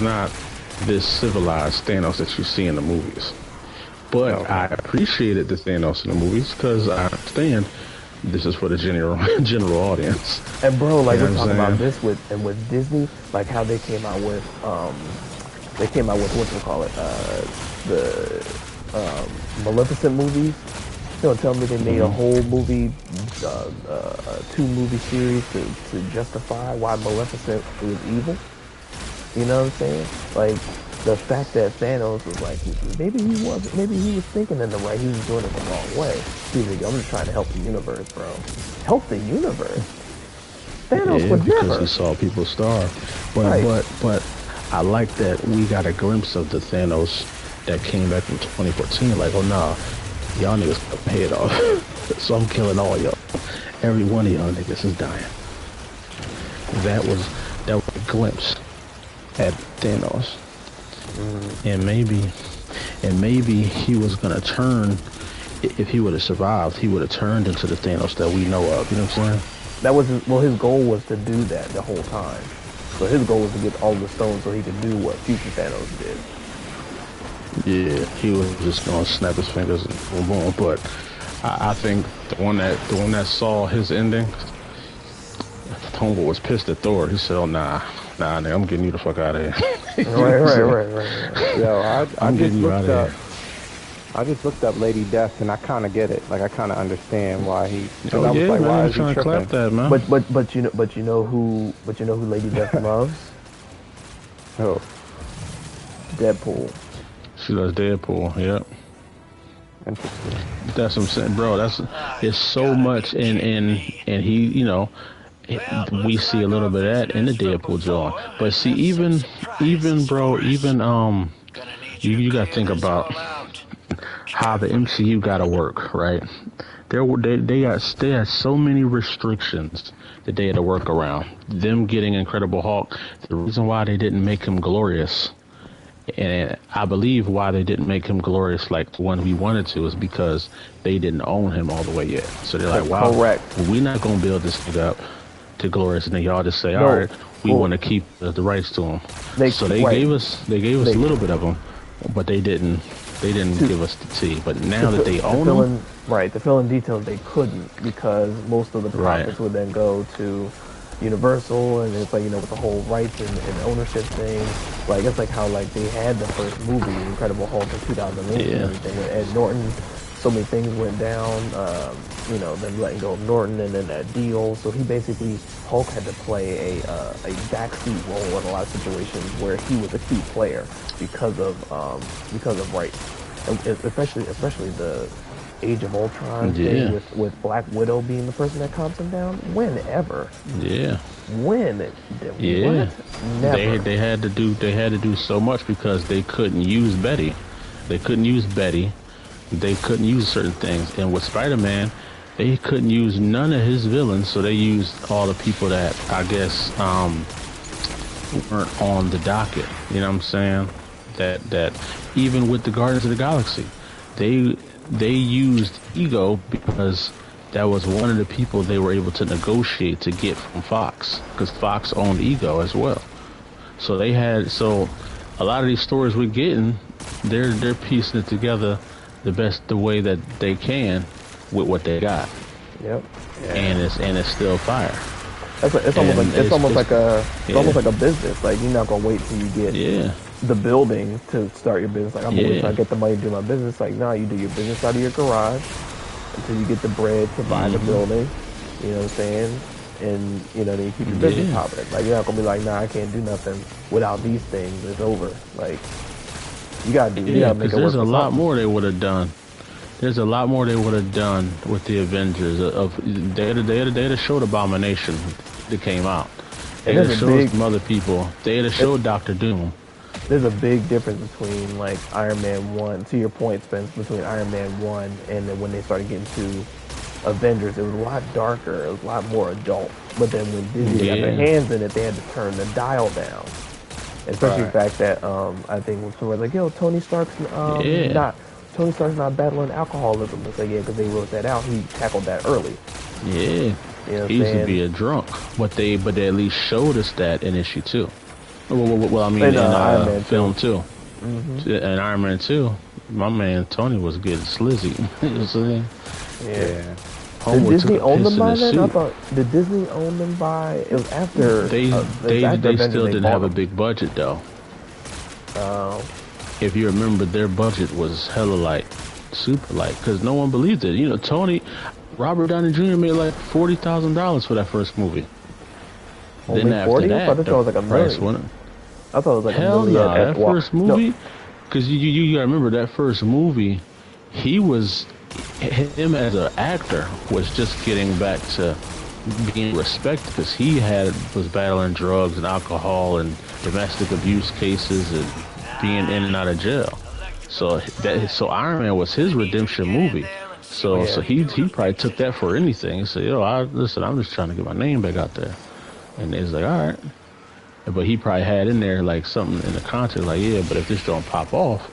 not this civilized Thanos that you see in the movies. But okay. I appreciated the Thanos in the movies because I understand this is for the general audience. And bro, like we're talking about this with Disney, like how they came out with the Maleficent movies. You know, tell me they made a whole movie, 2-movie series to justify why Maleficent was evil. You know what I'm saying? Like the fact that Thanos was like, maybe he was thinking in the right, he was doing it the wrong way. He's like, I'm just trying to help the universe, bro. Help the universe. Thanos would because never. He saw people starve. But I like that we got a glimpse of the Thanos that came back in 2014. Like, oh nah, y'all niggas gotta pay it off. So I'm killing all y'all. Every one of y'all niggas is dying. That was a glimpse at Thanos. And maybe he was gonna turn. If he would have survived, he would have turned into the Thanos that we know of. You know what I'm saying? That was his goal was to do that the whole time. So his goal was to get all the stones so he could do what future Thanos did. Yeah, he was just gonna snap his fingers and boom, boom. But I think the one that saw his ending, Homeboy was pissed at Thor. He said, "Oh nah, nigga, I'm getting you the fuck out of here." Right. Yo, I'm getting you out of here. I just looked up Lady Death, and I kind of get it. Like, I kind of understand why he. Oh, I was yeah, like, man, why I'm is he trying to tripping? clap that, man. But you know who Lady Death loves? Who? Deadpool. She loves Deadpool. Yep. Interesting. That's what I'm saying, bro. It's so much, and he, you know, we see a little bit of that in the Deadpool joint. But see, even bro, you got to think about how the MCU got to work, right? They had so many restrictions that they had to work around. Them getting Incredible Hulk, the reason why they didn't make him glorious, and I believe why they didn't make him glorious like when we wanted to, is because they didn't own him all the way yet. So they're like, wow, we're not going to build this thing up to glorious, and then y'all just say, all right, we want to keep the rights to him. They gave us a little bit of them, but they didn't give us the tea. But now that they own them, right, to fill in details they couldn't, because most of the profits would then go to Universal, and it's like, you know, with the whole rights and ownership thing, like it's like how like they had the first movie Incredible Hulk in 2008 and everything with Ed Norton. So many things went down, you know, them letting go of Norton and then that deal. So he basically, Hulk had to play a backseat role in a lot of situations where he was a key player because of rights, and especially the Age of Ultron thing with Black Widow being the person that calms him down. Whenever, when, what? Never. They had to do so much because they couldn't use Betty. They couldn't use certain things. And with Spider-Man, they couldn't use none of his villains, so they used all the people that I guess weren't on the docket. You know what I'm saying? That even with the Guardians of the Galaxy, they used Ego because that was one of the people they were able to negotiate to get from Fox, because Fox owned Ego as well. So a lot of these stories we're getting, they're piecing it together the way that they can with what they got. Yep. And it's still fire. It's almost like a business. Like, you're not gonna wait till you get the building to start your business. Like, I'm gonna wait till I get the money to do my business. Like, no, you do your business out of your garage until you get the bread to buy the building. You know what I'm saying? And you know, then you keep your business popping. Like, you're not gonna be like, nah, I can't do nothing without these things. It's over. Like, you gotta make it work. There's a lot more they would have done There's a lot more they would have done with the Avengers. They'd have showed Abomination that came out. They'd have showed some other people. They'd have showed Doctor Doom. There's a big difference between like Iron Man 1, to your point, Spence, between Iron Man 1 and then when they started getting to Avengers, it was a lot darker, it was a lot more adult. But then when Disney got their hands in it, they had to turn the dial down. Especially the fact that I think when someone's like, yo, Tony Stark's not battling alcoholism. It's like, yeah, because they wrote that out. He tackled that early. Yeah. You know he used to be a drunk, but they at least showed us that in issue 2. Well, I mean, in film 2. Mm-hmm. And Iron Man 2, my man Tony was getting slizzy. You know what I'm saying? Yeah. Did Disney own them by then? I thought, did Disney own them by, it was after. They still didn't have a big budget, though. If you remember, their budget was hella light, super light, because no one believed it. You know, Robert Downey Jr. made like $40,000 for that first movie. Only then 40? After that, I thought it was like a million. I thought it was like hell a million. That first movie, because you gotta remember that first movie, him as an actor was just getting back to being respected because he was battling drugs and alcohol and domestic abuse cases and being in and out of jail. So Iron Man was his redemption movie. So he probably took that for anything. He said, yo, I'm just trying to get my name back out there. And it's like, all right. But he probably had in there like something in the contract, like, yeah, but if this don't pop off,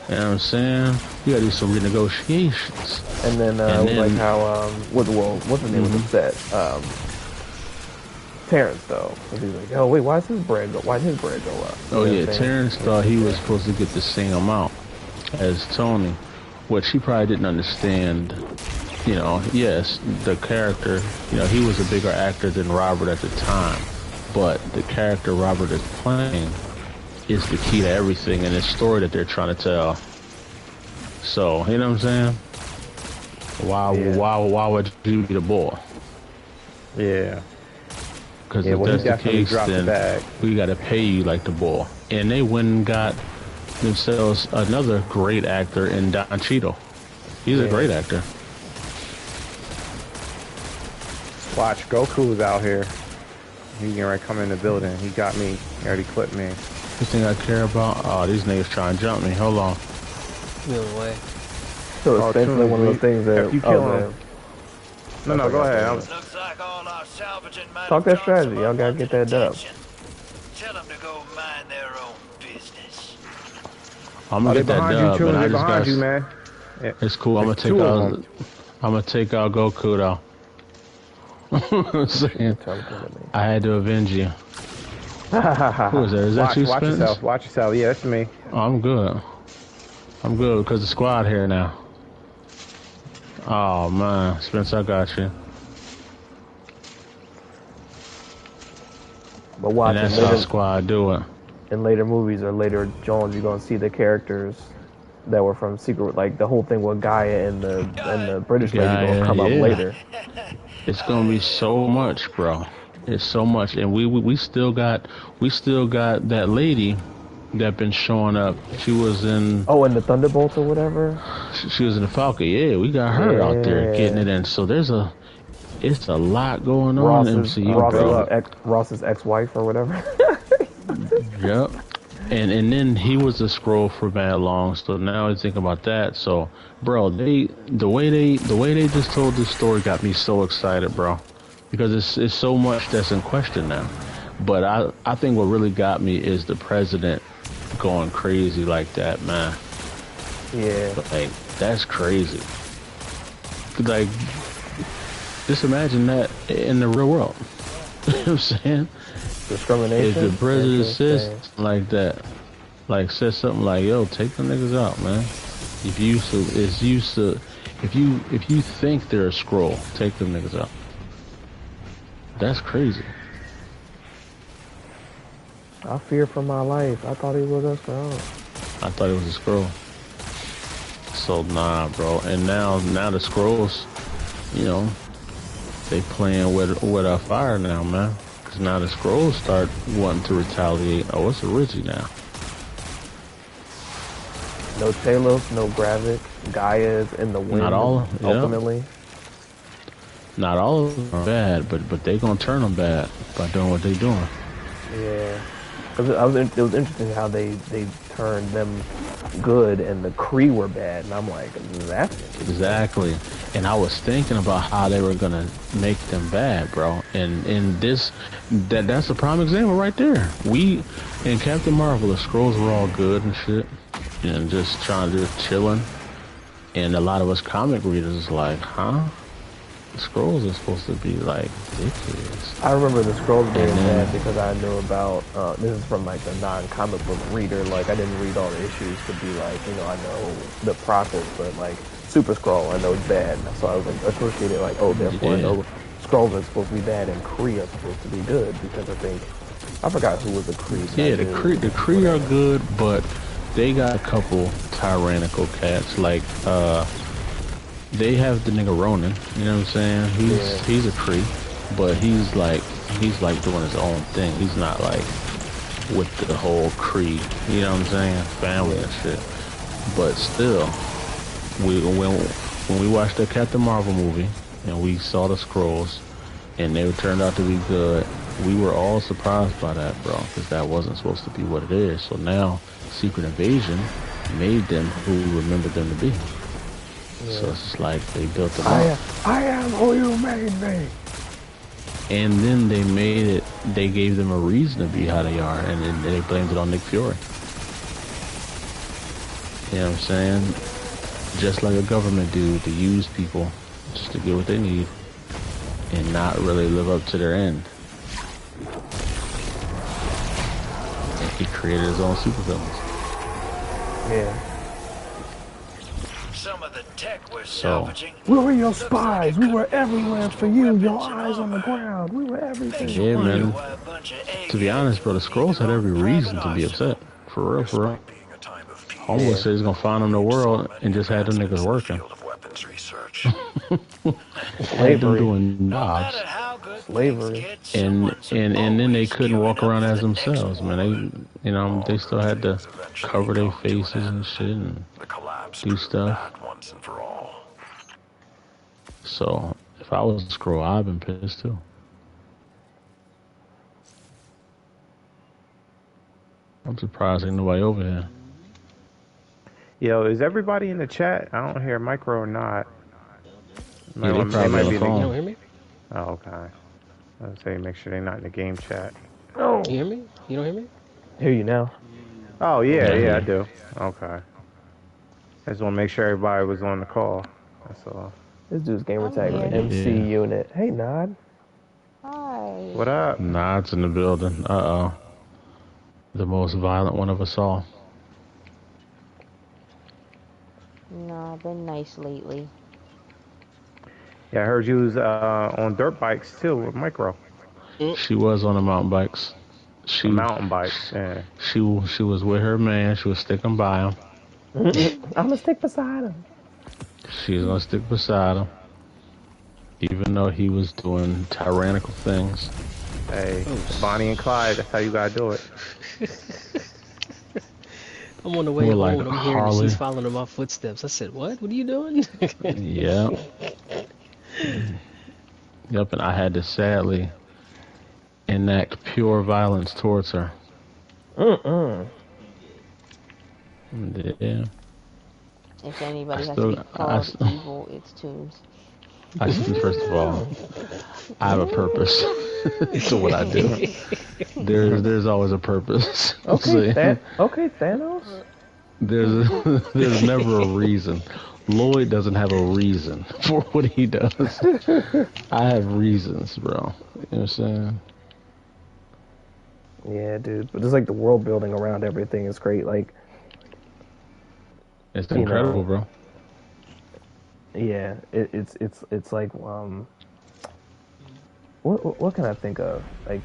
you know what I'm saying? You gotta do some renegotiations. And then it was like how what's the name of the set? Terrence though. He was like, oh wait, why did his bread go up? Oh yeah, Terrence thought he was supposed to get the same amount as Tony, which he probably didn't understand. You know, yes, the character, you know, he was a bigger actor than Robert at the time, but the character Robert is playing is the key to everything in this story that they're trying to tell. So, you know what I'm saying? Why would you be the boy? Yeah. Because if that's the case, then we got to pay you like the boy. And they went and got themselves another great actor in Don Cheadle. He's a great actor. Watch, Goku's out here. He gonna come in the building. He got me. He already clipped me. The thing I care about? Oh, these niggas trying to jump me. Hold on. No way. So it's basically one of those things that if you kill him. No, go ahead. Talk that strategy. Y'all gotta get that dub. Tell them to go mind their own business. I'm gonna get that dub, but I just got you, man. Yeah. It's cool. I'm gonna take out Goku though. I'm saying, I had to avenge you. Who is that? Is that you, Spence? Watch yourself. Yeah, that's me. Oh, I'm good because the squad here now. Oh man, Spence, I got you. But watch, and that's how squad do it. In later movies or later Jones, you're gonna see the characters that were from Secret, like the whole thing with Gaia and the British lady gonna come up later. It's gonna be so much, bro. It's so much, and we still got that lady that been showing up. She was in in the Thunderbolts or whatever. She was in the Falcon. Yeah, we got her out there getting it in. So it's a lot going on in MCU, bro. Ross's ex-wife or whatever. Yep. And then he was a scroll for mad long, so now I think about that. So, bro, the way they just told this story got me so excited, bro, because it's so much that's in question now. But I think what really got me is the president going crazy like that, man. Yeah. Like, that's crazy. Like, just imagine that in the real world. You know what I'm saying? Discrimination. If the president says like that, like says something like, "Yo, take the niggas out, man." If you think they're a scroll, take them niggas out. That's crazy. I fear for my life. I thought he was a scroll. I thought he was a scroll. So nah, bro. And now the scrolls, you know, they playing with our fire now, man. Because now the scrolls start wanting to retaliate. Oh, it's a Richie now. No Talos, no Gravik. Gaia is in the Not wind all, yeah. ultimately. Not all of them are bad, but they gonna turn them bad by doing what they doing. Yeah, because it was interesting how they turned them good and the Kree were bad, and I'm like, that's interesting. Exactly. And I was thinking about how they were gonna make them bad, bro. And in this, that's a prime example right there. We in Captain Marvel, the scrolls were all good and shit, and just just chilling. And a lot of us comic readers is like, huh? The scrolls are supposed to be like ridiculous. I remember the scrolls being And then, bad because I knew about this is from like the non-comic book reader. Like I didn't read all the issues to be like, I know the process, but like Super Scroll, I know it's bad. So I was like associated like, oh, therefore I yeah, know scrolls are supposed to be bad and Kree are supposed to be good because I forgot who was the Kree. yeah, the Kree are good, but they got a couple tyrannical cats like they have the nigga Ronin, you know what I'm saying? He's a Kree, but he's like doing his own thing. He's not like with the whole Kree, you know what I'm saying? Family and shit. But still, when we watched the Captain Marvel movie and we saw the scrolls and they turned out to be good, we were all surprised by that, bro, because that wasn't supposed to be what it is. So now Secret Invasion made them who we remembered them to be. Yeah. So it's just like they built them up. I am who you made me. And then they gave them a reason to be how they are, and then they blamed it on Nick Fury. You know what I'm saying? Just like a government dude to use people just to get what they need and not really live up to their end. And he created his own supervillains. Yeah. Some of the tech we're salvaging. We were your spies. We were everywhere for you. Your eyes on the ground. We were everything. Yeah, man. To be honest, bro, the Skrulls had every reason to be upset. For real, for real. Homeboy said he's gonna find them the world and just had them niggas working. Had them doing jobs. Slavery. And then they couldn't walk around as themselves, man. They still had to cover their faces and shit and do stuff. So if I was a Skrull, I'd been pissed too. I'm surprised ain't nobody over here. Yo, is everybody in the chat? I don't hear Micro or not. Yeah, they probably on the phone. You don't hear me? Oh, okay. Let's say make sure they're not in the game chat. Oh. You hear me? You don't hear me? Hear you now. Oh, yeah, I do. Okay. I just want to make sure everybody was on the call. That's all. This dude's gamer tag MC Unit. Hey, Nod. Hi. What up? Nod's in the building. Uh-oh. The most violent one of us all. No, I've been nice lately. Yeah, I heard you was on dirt bikes too with Micro. She was on the mountain bikes. Mountain bikes, yeah. She was with her man. She was sticking by him. I'm gonna stick beside him. She's gonna stick beside him, even though he was doing tyrannical things. Hey, Bonnie and Clyde, that's how you gotta do it. I'm on the way home like and I'm hearing that Harley. she's following in my footsteps. I said, what? What are you doing? Yeah. Yep, and I had to sadly enact pure violence towards her. Yeah. If anybody has to be called evil, it's Tombs. First of all, I have a purpose to what I do. There's always a purpose. Okay, okay, Thanos. There's never a reason. Lloyd doesn't have a reason for what he does. I have reasons, bro. You know what I'm saying? Yeah, dude. But it's like the world building around everything is great. Like, it's incredible, bro. Yeah, it's like what can I think of? Like,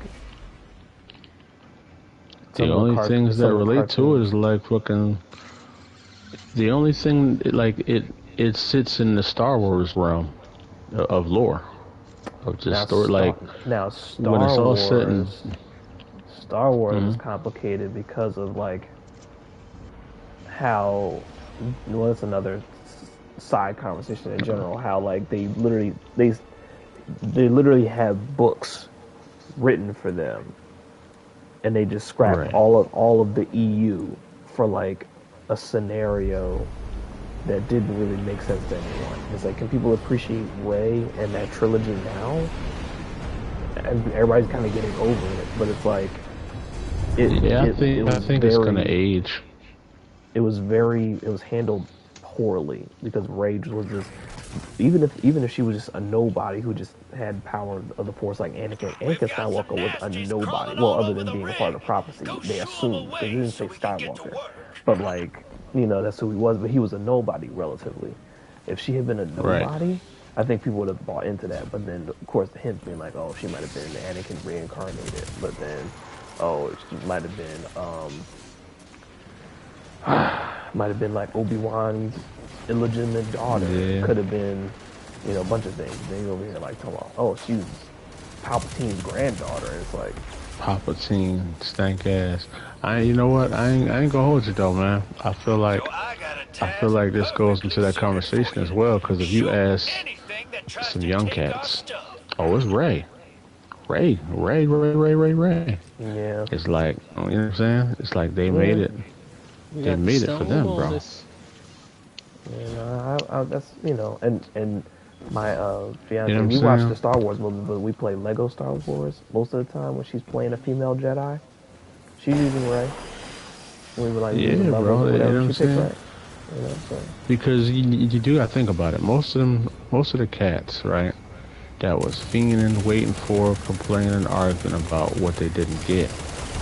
the only things that relate to it is like fucking. The only thing like it sits in the Star Wars realm of lore, of just story. Like now, when it's all set in Star Wars is complicated because of like how well, that's another side conversation in general. How like they literally have books written for them, and they just scrapped Right. all of the EU for like a scenario that didn't really make sense to anyone. It's like, can people appreciate Rey and that trilogy now? And everybody's kind of getting over it, but it's like, I think it's gonna age. It was handled poorly because Rey was just, even if she was just a nobody who just had power of the Force like Anakin. Anakin Skywalker was a nobody. Well, other than being a part of the prophecy, they assumed because it didn't say Skywalker, but like, that's who he was. But he was a nobody relatively. If she had been a Right. nobody, I think people would have bought into that. But then, of course, the hint being like, oh, she might have been Anakin reincarnated. But then, oh, she might have been like Obi-Wan's illegitimate daughter. Yeah. Could have been, a bunch of things. Then you over here like talking about, oh, she was Palpatine's granddaughter. And it's like, Palpatine, stank ass. You know what? I ain't gonna hold you though, man. I feel like this goes into that conversation as well. Because if you ask some young cats, oh, it's Rey. Ray. yeah, It's like, you know what I'm saying? It's like they made it. They made it for them, bro. that's and my fiance, You know what we I'm watch saying? the Star Wars movie, but we play Lego Star Wars most of the time when she's playing a female Jedi. She's using Rey. We were like, Yeah, bro. You know what I'm saying? So. Because you do gotta think about it. Most of the cats, right, that was fiending, waiting for, complaining, arguing about what they didn't get,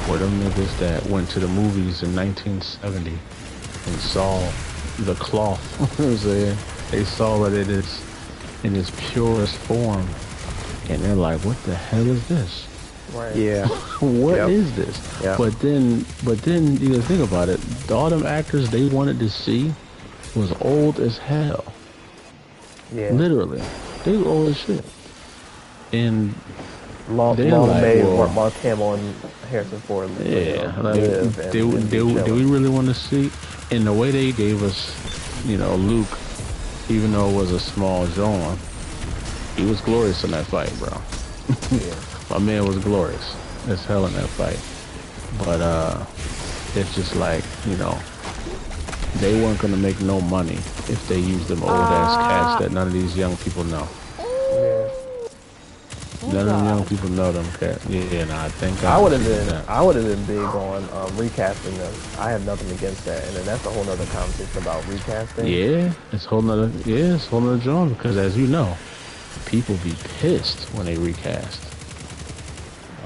were them niggas that went to the movies in 1970 and saw the cloth. You know what I'm saying? They saw it in its purest form, and they're like, "What the hell is this? Right. Yeah. What is this?" Yep. But then you gotta think about it. All them actors they wanted to see was old as hell. Yeah. Literally, they were old as shit. And long like, may well, Mark Hamill and Harrison Ford live. Do we really want to see? And the way they gave us, Luke, even though it was a small John, he was glorious in that fight, bro. Yeah. My man was glorious as hell in that fight. But it's just like, they weren't gonna make no money if they used them old ass cats that none of these young people know. Yeah. None of them young people know them cats. Yeah, I think I would have been big on recasting them. I have nothing against that, and then that's a whole other conversation about recasting. Yeah, it's a whole nother genre because, as you know, people be pissed when they recast.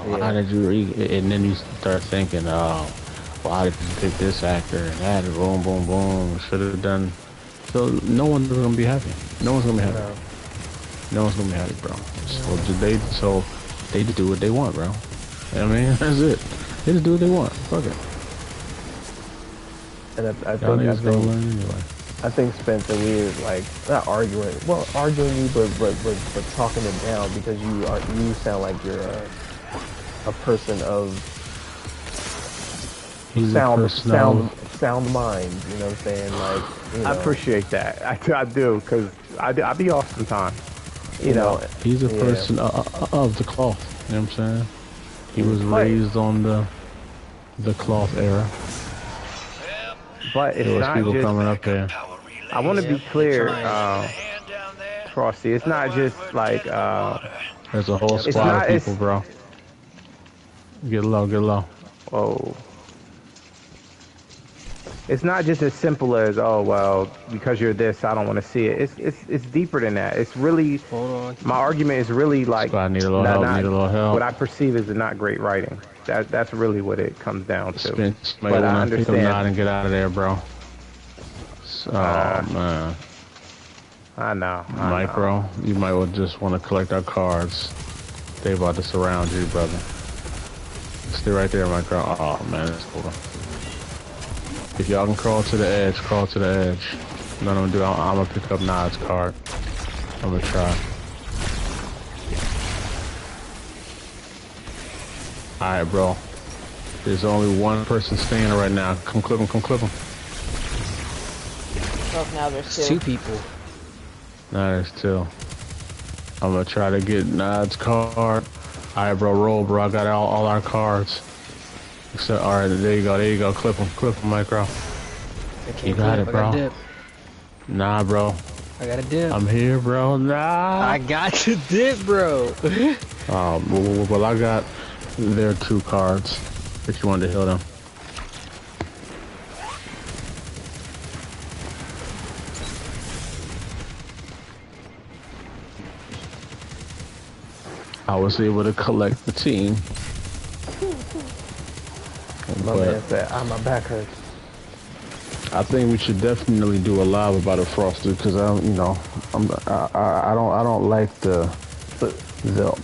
Why did you and then you start thinking, oh, why did you pick this actor and that? Boom, boom, boom. Should have done. So no one's gonna be happy. No one's gonna be happy. No one's gonna be happy, bro. So they just do what they want, bro. You know what I mean? That's it. They just do what they want. Fuck it. And I think Spencer, we were like not arguing, but talking it down because you sound like you're a person of sound mind. You know what I'm saying? Like, I appreciate that. I do because I be off sometimes. You know, he's a person of the cloth. You know what I'm saying? He was raised on the cloth era. But it's not people just coming up there. I want to be clear, Frosty. It's not just like there's a whole squad of people, bro. Get low. Oh. It's not just as simple as, oh, well, because you're this, I don't want to see it. It's deeper than that. It's really, hold on. My argument is really like, I need a little help. What I perceive as not great writing. That's really what it comes down to. Spence, but I understand. Nod and get out of there, bro. Man. I know. Bro, you might well just want to collect our cards. They about to surround you, brother. Stay right there, Micro. Oh, man, that's cool. If y'all can crawl to the edge, crawl to the edge. None of them do. I'm gonna pick up Nod's card. I'm gonna try. Alright, bro. There's only one person standing right now. Come clip him. Oh, now there's It's 2 two. people. Nah, there's 2. I'm gonna try to get Nod's card. Alright, bro, roll, bro. I got all our cards. Except, alright, there you go. Clip him, Micro. I can't You got clip. it, I got bro. dip. Nah, bro. I got a dip. I'm here, bro. Nah. I got to dip, bro. Well, I got their 2 cards. If you wanted to heal them. I was able to collect the team. My man said, my back hurts. I think we should definitely do a live about it, Frosted, because I don't like the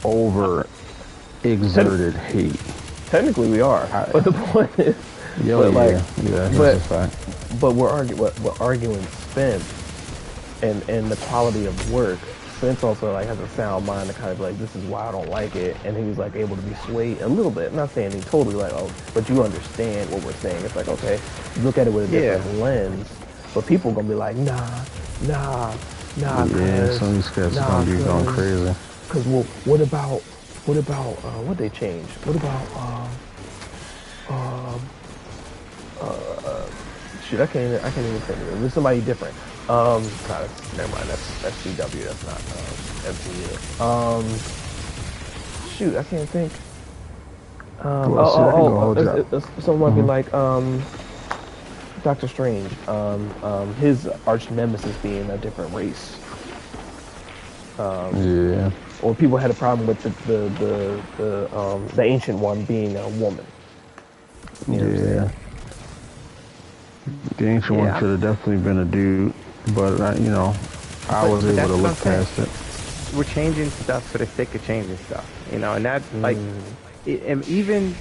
over exerted hate. Technically, we are, but the point is, that's a fact. But we're arguing Spence and the quality of work. Spence also like has a sound mind to kind of be like, this is why I don't like it, and he was like able to be swayed a little bit. I'm not saying he totally like, oh, but you understand what we're saying. It's like, okay, look at it with a different lens. But people gonna be like, nah. Yeah, some of these guys are gonna be going crazy. Cause well, what about what they changed? What about shoot, I can't even think of it. There's somebody different. Never mind. That's CW. That's not MCU. Shoot, I can't think. Someone be like Doctor Strange. His arch nemesis being a different race. Yeah. Or people had a problem with the ancient one being a woman. You know what I'm saying? The ancient one should have definitely been a dude, but I was able to look past it. We're changing stuff for the sake of changing stuff, and that's like, and even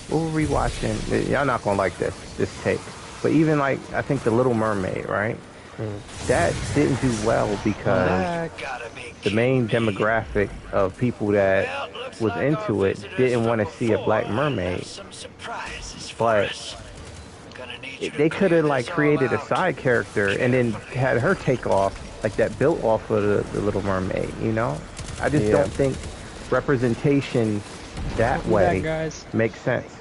what were we watching? Y'all not gonna like this take, but even like I think the Little Mermaid, right? That didn't do well because the main demographic of people that was into it didn't want to see a black mermaid, but they could have like created a side character and then had her take off like that, built off of the Little Mermaid. I just don't think representation that way makes sense.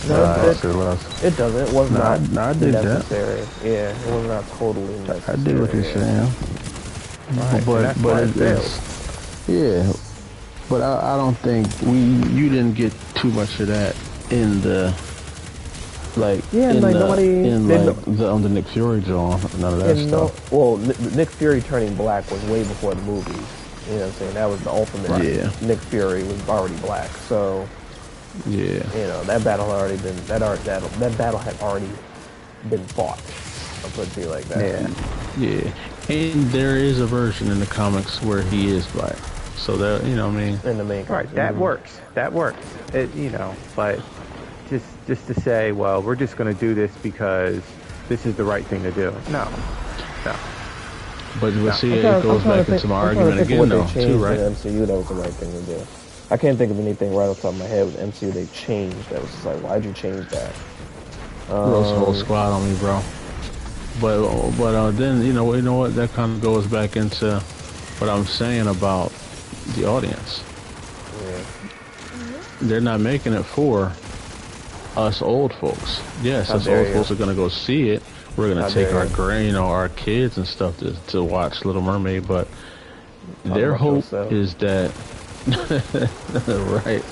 It doesn't. It was not necessary. That. Yeah, it was not totally necessary. I did what you're saying. Right, but but I don't think you didn't get too much of that in the the Nick Fury joint, none of that stuff. Well, Nick Fury turning black was way before the movies. You know what I'm saying? That was the ultimate. Right. Nick Fury was already black, so that battle had already been that battle had already been fought. I'll put it to you like that. Yeah. And there is a version in the comics where he is black, so that what I mean. In the main right, that works. That works. It but. Just to say, well, we're just going to do this because this is the right thing to do. No. But see, it goes back into my argument again, though, too, right? In MCU, that was the right thing to do. I can't think of anything right off the top of my head with MCU they changed. That was just like, why'd you change that? Rose whole squad on me, bro. But then you know what? That kind of goes back into what I'm saying about the audience. Yeah. They're not making it for us old folks. Yes, us old folks are gonna go see it. We're gonna take our our kids and stuff to watch Little Mermaid, but their hope is that right.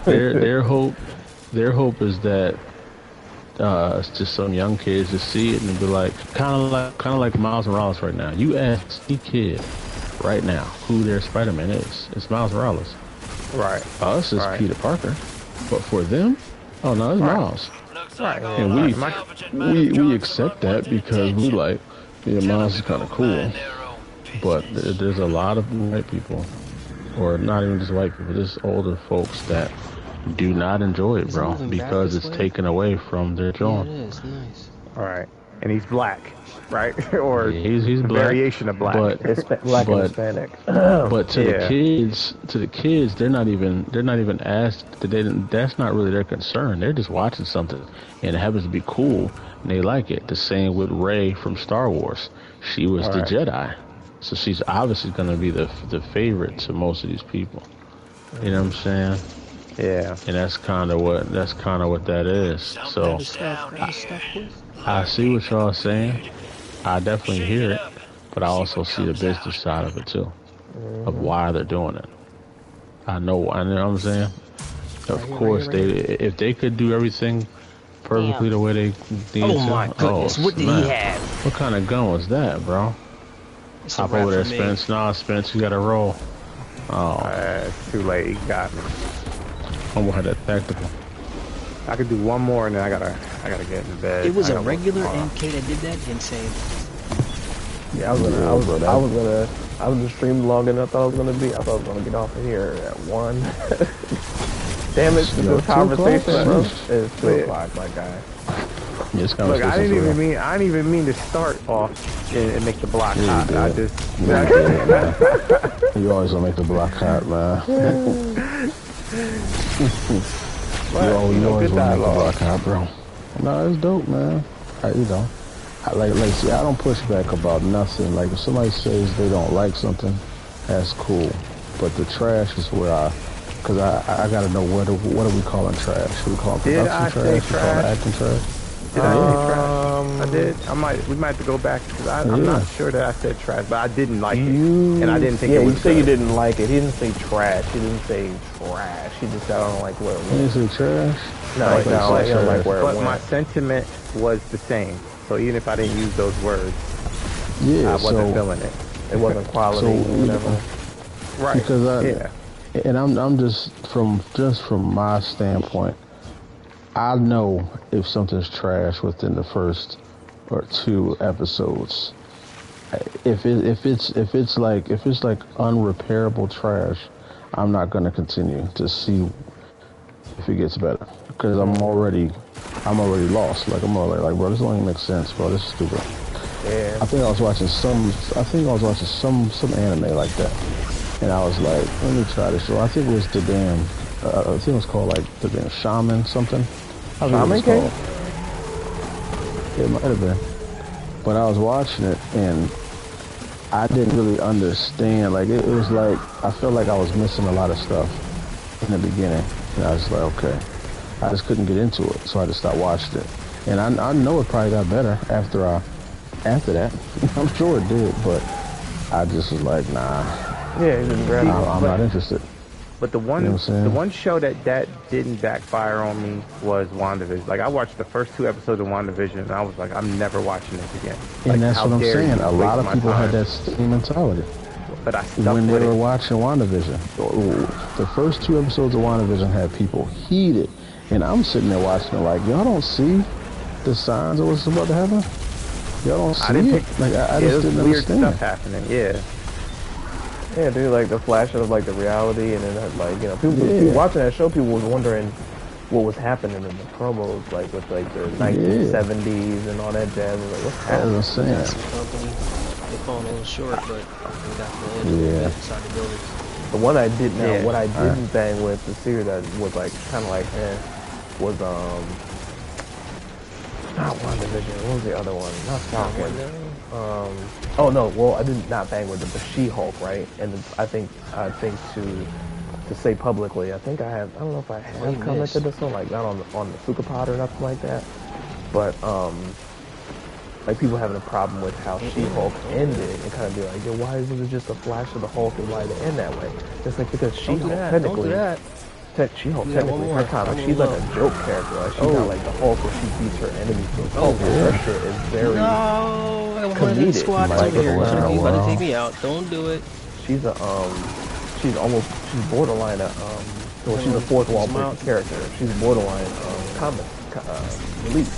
Their hope is that it's just some young kids just see it and be like, kind of like Miles Morales right now. You ask any kid right now who their Spider-Man is. It's Miles Morales. Right. Us is Peter Parker, but for them, oh no, it's Miles. Right. And we accept that because we like, Miles is kind of cool. But there's a lot of white people, or not even just white people, just older folks that do not enjoy it, bro, because it's taken away from their joy. Yeah, it is nice. All right. and he's black, right? Or he's a black, variation of black. but Black and but Hispanic. but to Yeah. the kids, they're not even asked. That's not really their concern. They're just watching something, and it happens to be cool, and they like it. The same with Rey from Star Wars. She was the Jedi, so she's obviously going to be the favorite to most of these people. You know what I'm saying? Yeah. And that's kind of what that is. So I see what y'all saying. I definitely hear it, but I also see the business side of it too, of why they're doing it. I know what I'm saying. Of course, if they could do everything perfectly the way they need to. Oh my goodness! What did he have? What kind of gun was that, bro? It's Hop over there, Spence. Nah, Spence, you gotta roll. Oh, it's too late. He got me. I'm gonna have that tactical. I could do one more, and then I gotta get in bed. It was a regular MK that did that. Insane. Yeah, I was just streamed longer than I thought I was gonna be. I thought I was gonna get off of here at 1. Damn it, this conversation, bro. It's 2 o'clock, my guy. Look, I didn't even mean to start off and make the block hot. I just you always gonna make the block hot, man. you always wanna make the block hot, bro. No, it's dope, man. See, I don't push back about nothing. Like, if somebody says they don't like something, that's cool. But the trash is where because I gotta know what are we calling trash? Should we call it production trash? Should we call it acting trash? Did I say trash? I did. We might have to go back because I'm not sure that I said trash, but I didn't like it, and I didn't think it was. You say you didn't like it. He didn't say trash. He didn't say trash. He just said I don't like where it was. He didn't say trash. No, he don't like where it went. But my sentiment was the same. So even if I didn't use those words, I wasn't feeling it. It wasn't quality or whatever. Right. Because and I'm just from my standpoint, I know if something's trash within the first or 2 episodes. If it's like unrepairable trash, I'm not going to continue to see if it gets better, because I'm already lost. Like, I'm already like, bro, this don't even make sense, bro. This is stupid. Yeah. I think I was watching some anime like that, and I was like, let me try this show. I think it was the damn, I think it was called like the damn Shaman something. Shaman King? It might have been. But I was watching it, and I didn't really understand. Like, it was like, I felt like I was missing a lot of stuff in the beginning. And I was like, okay. I just couldn't get into it, so I just stopped watching it. And I know it probably got better after that. I'm sure it did, but I just was like, nah. Yeah, it didn't grab me. I'm not interested. But the one show that didn't backfire on me was WandaVision. Like, I watched the first 2 episodes of WandaVision, and I was like, I'm never watching this again. Like, and that's what I'm saying. A lot of people had that same mentality. But I stuck when with they were it. watching WandaVision. The first 2 episodes of WandaVision had people heated, and I'm sitting there watching it like, y'all don't see the signs of what's about to happen? Y'all don't see it? Like, I just didn't weird understand. Stuff happening, yeah. Yeah, dude, like the flash of like the reality, and then like, you know, people watching that show, people was wondering what was happening in the promos, like with like the 1970s and all that jazz. Like, what's happening? That's what I'm saying. They falling a little short, but we got the end inside the building. The one I did now, what I didn't bang with, the series that was like kind of like was not WandaVision. What was the other one? Not Falcon. Oh no, well I did not bang with it, but She-Hulk, right? And I think to say publicly, I think I don't know if I have commented this one, like not on the Sukapod or nothing like that, but like people having a problem with how She-Hulk ended and kind of be like, yo, why isn't it just a flash of the Hulk and why did it end that way? It's like, because She-Hulk technically, her comic, she's like a joke character. Like, she's not like the Hulk where she beats her enemies to a pulp. Her shit is very comedic. Squad like, here. You about to take me out. Don't do it. She's she's borderline well, she's a fourth wall breaking character. She's borderline comic relief.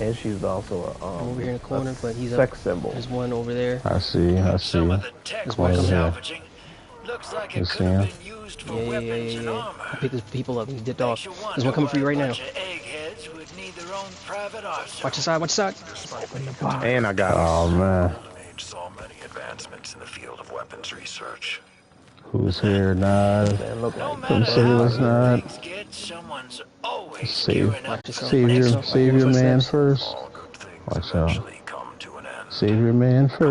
And she's also a I'm over here in the corner, but he's sex symbol. There's one over there. I see. Some of the tech we're salvaging looks like it could have been used for weapons and armor. I picked his people up. He dipped off. There's one coming for you right now. Eggheads would need the Watch the side, watch the side. And I got him. Oh man. Saw many advancements in the field of weapons research. Who's here, Nod? Come save us, Nod. Save your man first. Watch out. Save your man first.